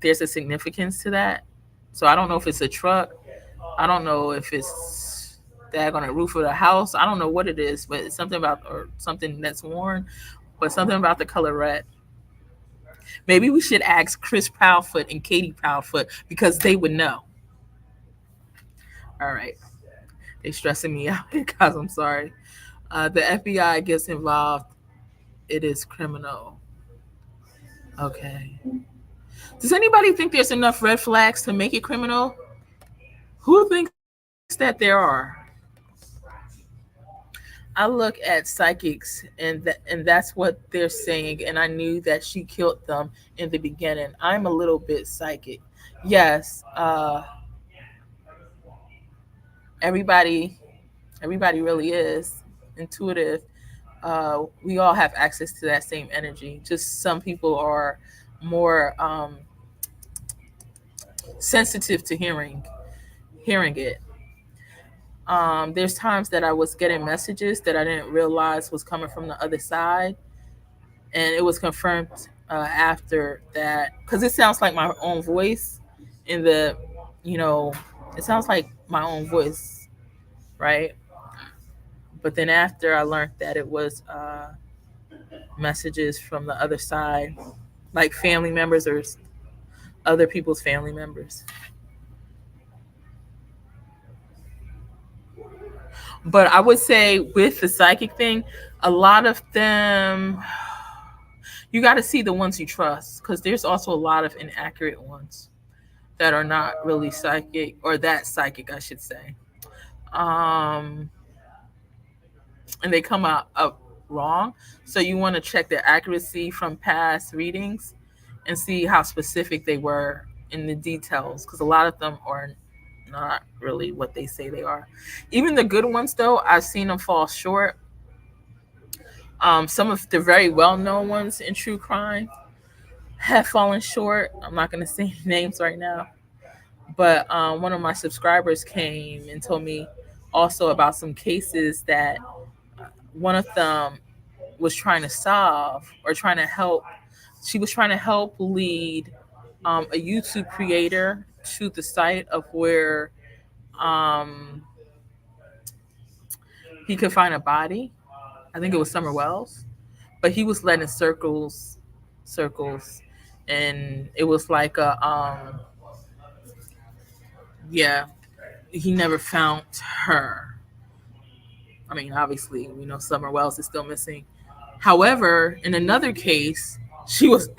there's a significance to that. So I don't know if it's a truck. I don't know if it's on the roof of the house. I don't know what it is, but it's something about, or something that's worn, but something about the color red. Maybe we should ask Chris Proudfoot and Katie Proudfoot because they would know. All right. They're stressing me out because I'm sorry. The FBI gets involved. It is criminal. Okay. Does anybody think there's enough red flags to make it criminal? Who thinks that there are? I look at psychics and that's what they're saying. And I knew that she killed them in the beginning. I'm a little bit psychic. Yes. Everybody really is intuitive. We all have access to that same energy. Just some people are more sensitive to hearing it. There's times that I was getting messages that I didn't realize was coming from the other side. And it was confirmed after that, because it sounds like my own voice in the, It sounds like my own voice, right? But then after I learned that it was messages from the other side, like family members or other people's family members. But I would say with the psychic thing, a lot of them, you got to see the ones you trust, because there's also a lot of inaccurate ones that are not really psychic, or that psychic, I should say. And they come out up wrong. So you want to check the accuracy from past readings and see how specific they were in the details, because a lot of them are not really what they say they are. Even the good ones, though, I've seen them fall short. Some of the very well-known ones in true crime have fallen short. I'm not going to say names right now, but one of my subscribers came and told me also about some cases that one of them was trying to solve, or trying to help. She was trying to help lead a YouTube creator to the site of where he could find a body. I think it was Summer Wells, but he was led in circles, and it was like a he never found her. I mean, obviously, we know Summer Wells is still missing. However, in another case, she was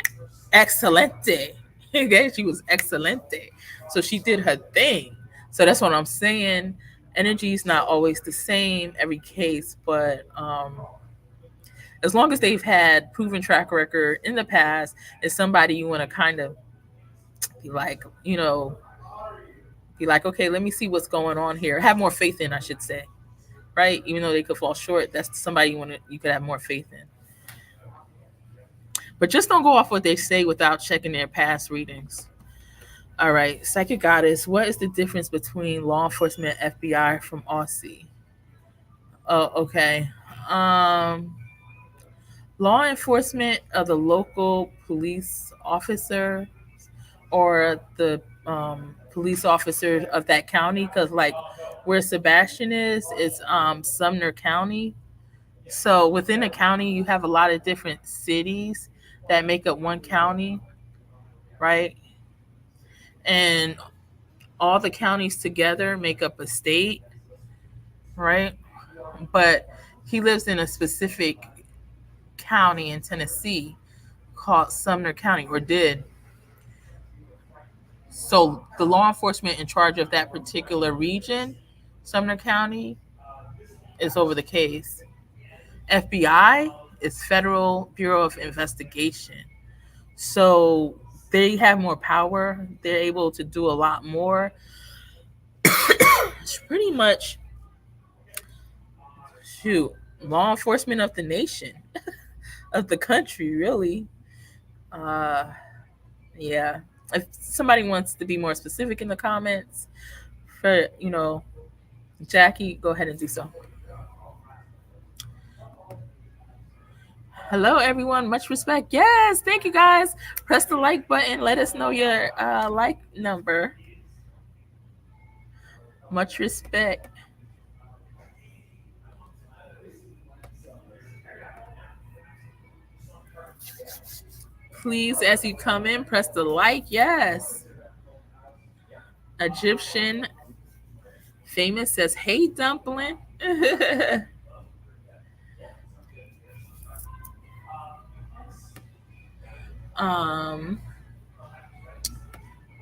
excelente. Okay, she was excelente. So she did her thing. So that's what I'm saying. Energy is not always the same every case, but as long as they've had proven track record in the past, it's somebody you want to kind of be like, okay, let me see what's going on here. Have more faith in, I should say. Right? Even though they could fall short, that's somebody you could have more faith in. But just don't go off what they say without checking their past readings. All right, Psychic Goddess, what is the difference between law enforcement and FBI from Aussie? Oh, okay. Law enforcement are the local police officer or the police officer of that county, because like where Sebastian is, it's Sumner County. So within a county, you have a lot of different cities that make up one county, right? And all the counties together make up a state, right? But he lives in a specific county in Tennessee called Sumner County, or did. So the law enforcement in charge of that particular region, Sumner County, is over the case. FBI is Federal Bureau of Investigation. So they have more power. They're able to do a lot more. It's pretty much, law enforcement of the nation, of the country, really. Yeah. If somebody wants to be more specific in the comments for, Jackie, go ahead and do so. Hello, everyone. Much respect. Yes, thank you, guys. Press the like button. Let us know your like number. Much respect. Please, as you come in, press the like. Yes. Egyptian Famous says, hey, Dumpling.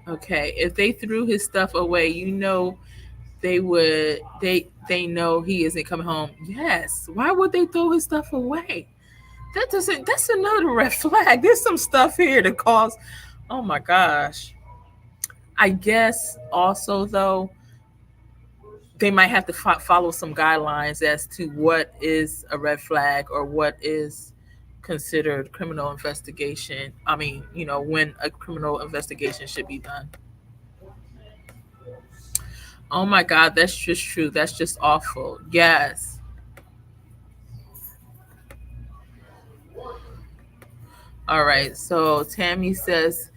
Okay, if they threw his stuff away, they know he isn't coming home. Yes. Why would they throw his stuff away? That's another red flag. There's some stuff here to cause, oh my gosh. I guess also, though, they might have to follow some guidelines as to what is a red flag or what is considered criminal investigation. I mean, when a criminal investigation should be done. Oh my God, that's just true. That's just awful. Yes. All right. So Tammy says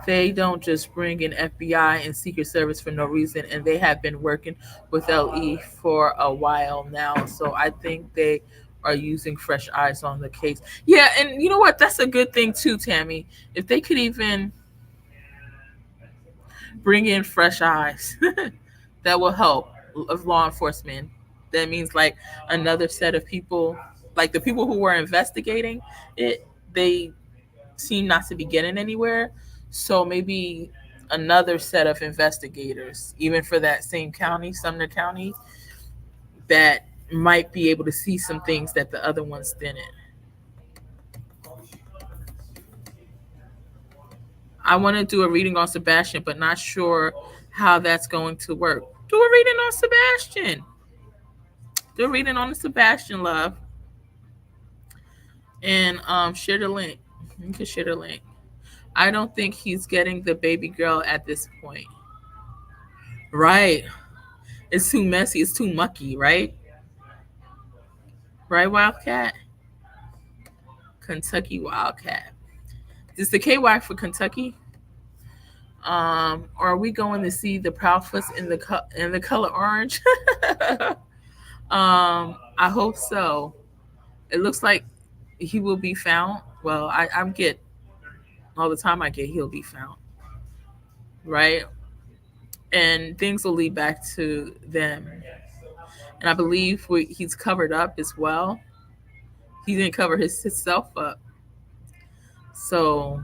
They don't just bring in FBI and Secret Service for no reason, and they have been working with LE for a while now. So I think they are using fresh eyes on the case. Yeah, and you know what? That's a good thing too, Tammy. If they could even bring in fresh eyes, that will help of law enforcement. That means like another set of people, like the people who were investigating it, they seem not to be getting anywhere. So maybe another set of investigators, even for that same county, Sumner County, that might be able to see some things that the other ones didn't. I want to do a reading on Sebastian, but not sure how that's going to work. Do a reading on Sebastian. Do a reading on the Sebastian, love. And share the link. You can share the link. I don't think he's getting the baby girl at this point. Right. It's too messy. It's too mucky, right? Right, Wildcat? Kentucky Wildcat. Is the KY for Kentucky? Or are we going to see the Proudfoots in the color orange? I hope so. It looks like he will be found. Well, I'm get all the time I get he'll be found. Right? And things will lead back to them. And I believe he's covered up as well. He didn't cover himself up. So,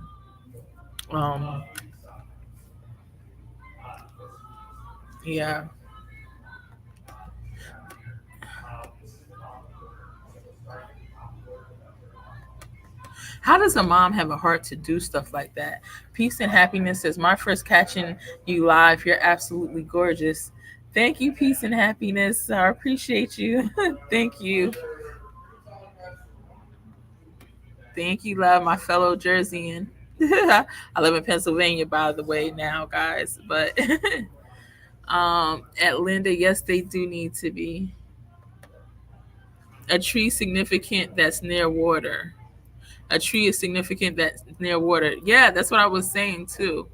yeah. How does a mom have a heart to do stuff like that? Peace and Happiness says, my first catching you live. You're absolutely gorgeous. Thank you, Peace and Happiness. I appreciate you. Thank you. Thank you, love, my fellow Jerseyan. I live in Pennsylvania, by the way, now, guys. But at Linda, yes, they do need to be. A tree significant that's near water. A tree is significant that's near water. Yeah, that's what I was saying, too.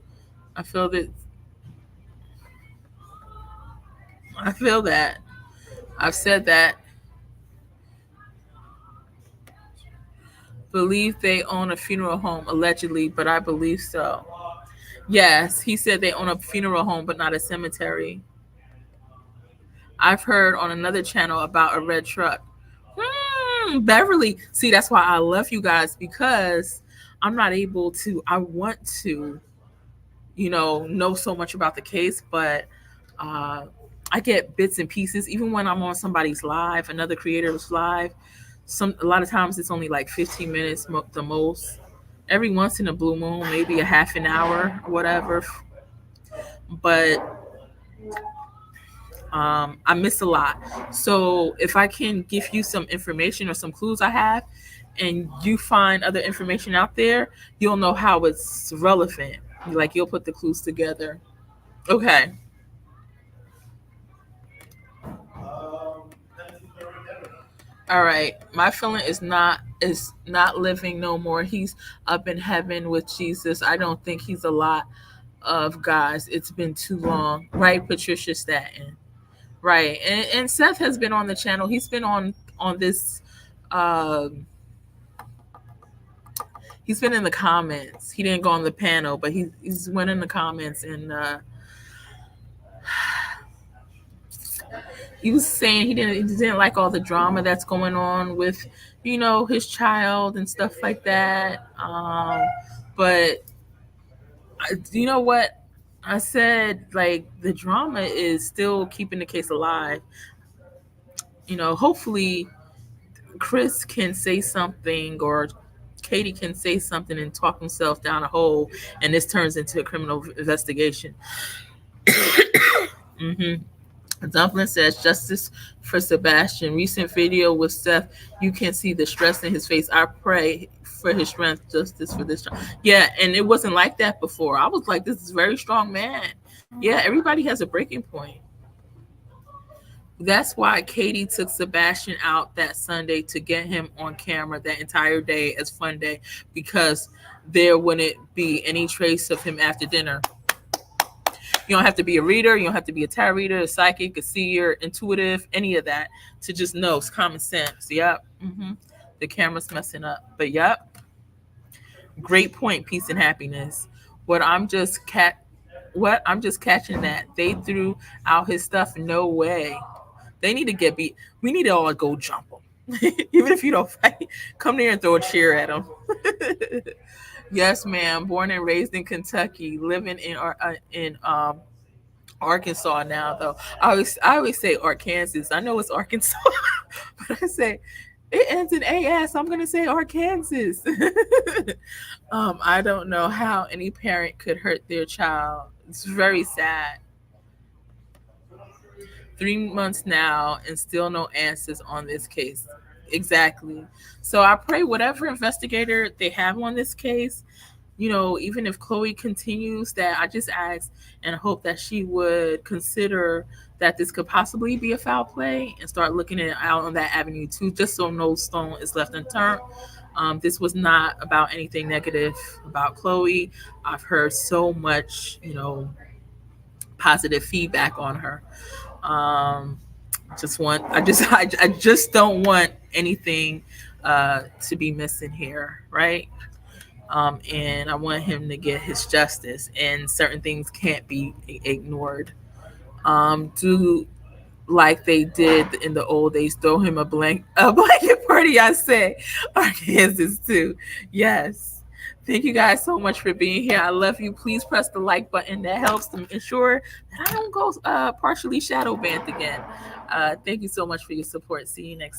I feel that. I've said that. Believe they own a funeral home, allegedly, but I believe so. Yes, he said they own a funeral home, but not a cemetery. I've heard on another channel about a red truck. Beverly. See, that's why I love you guys, because I'm not able to. I want to, know so much about the case, but I get bits and pieces. Even when I'm on somebody's live, another creator's live, a lot of times it's only like 15 minutes the most. Every once in a blue moon, maybe a half an hour or whatever. But I miss a lot. So if I can give you some information or some clues I have, and you find other information out there, you'll know how it's relevant. Like, you'll put the clues together. Okay. All right. My feeling is not living no more. He's up in heaven with Jesus. I don't think he's a lot of guys. It's been too long. Right, Patricia Staten? Right. And Seth has been on the channel. He's been on this. He's been in the comments. He didn't go on the panel, but he's went in the comments, and he was saying he didn't like all the drama that's going on with, his child and stuff like that. But you know what? I said, like, the drama is still keeping the case alive. Hopefully Chris can say something, or Katie can say something and talk himself down a hole, and this turns into a criminal investigation. Dumpling says, justice for Sebastian. Recent video with Seth, you can see the stress in his face. I pray for his strength, justice for this child. Yeah, and it wasn't like that before. I was like, this is a very strong man. Yeah, everybody has a breaking point. That's why Katie took Sebastian out that Sunday to get him on camera that entire day as fun day, because there wouldn't be any trace of him after dinner. You don't have to be a reader. You don't have to be a tarot reader, a psychic, a seer, intuitive, any of that to just know. It's common sense. Yep. The camera's messing up. But yep. Great point. Peace and happiness. I'm just catching that they threw out his stuff. No way. They need to get beat. We need to all go jump them. Even if you don't fight, come there and throw a chair at them. Yes, ma'am. Born and raised in Kentucky, living in Arkansas now, though. I always say Arkansas. I know it's Arkansas, but I say it ends in AS. I'm gonna say Arkansas. I don't know how any parent could hurt their child. It's very sad. 3 months now and still no answers on this case. Exactly. So I pray whatever investigator they have on this case, even if Chloe continues, that I just ask and hope that she would consider that this could possibly be a foul play and start looking it out on that avenue too, just so no stone is left unturned. This was not about anything negative about Chloe. I've heard so much, positive feedback on her. I just don't want anything to be missing here, right? And I want him to get his justice, and certain things can't be ignored. Do like they did in the old days, throw him a blanket party. I say Arkansas too. Yes. Thank you guys so much for being here. I love you. Please press the like button. That helps to ensure that I don't go partially shadow banned again. Thank you so much for your support. See you next time.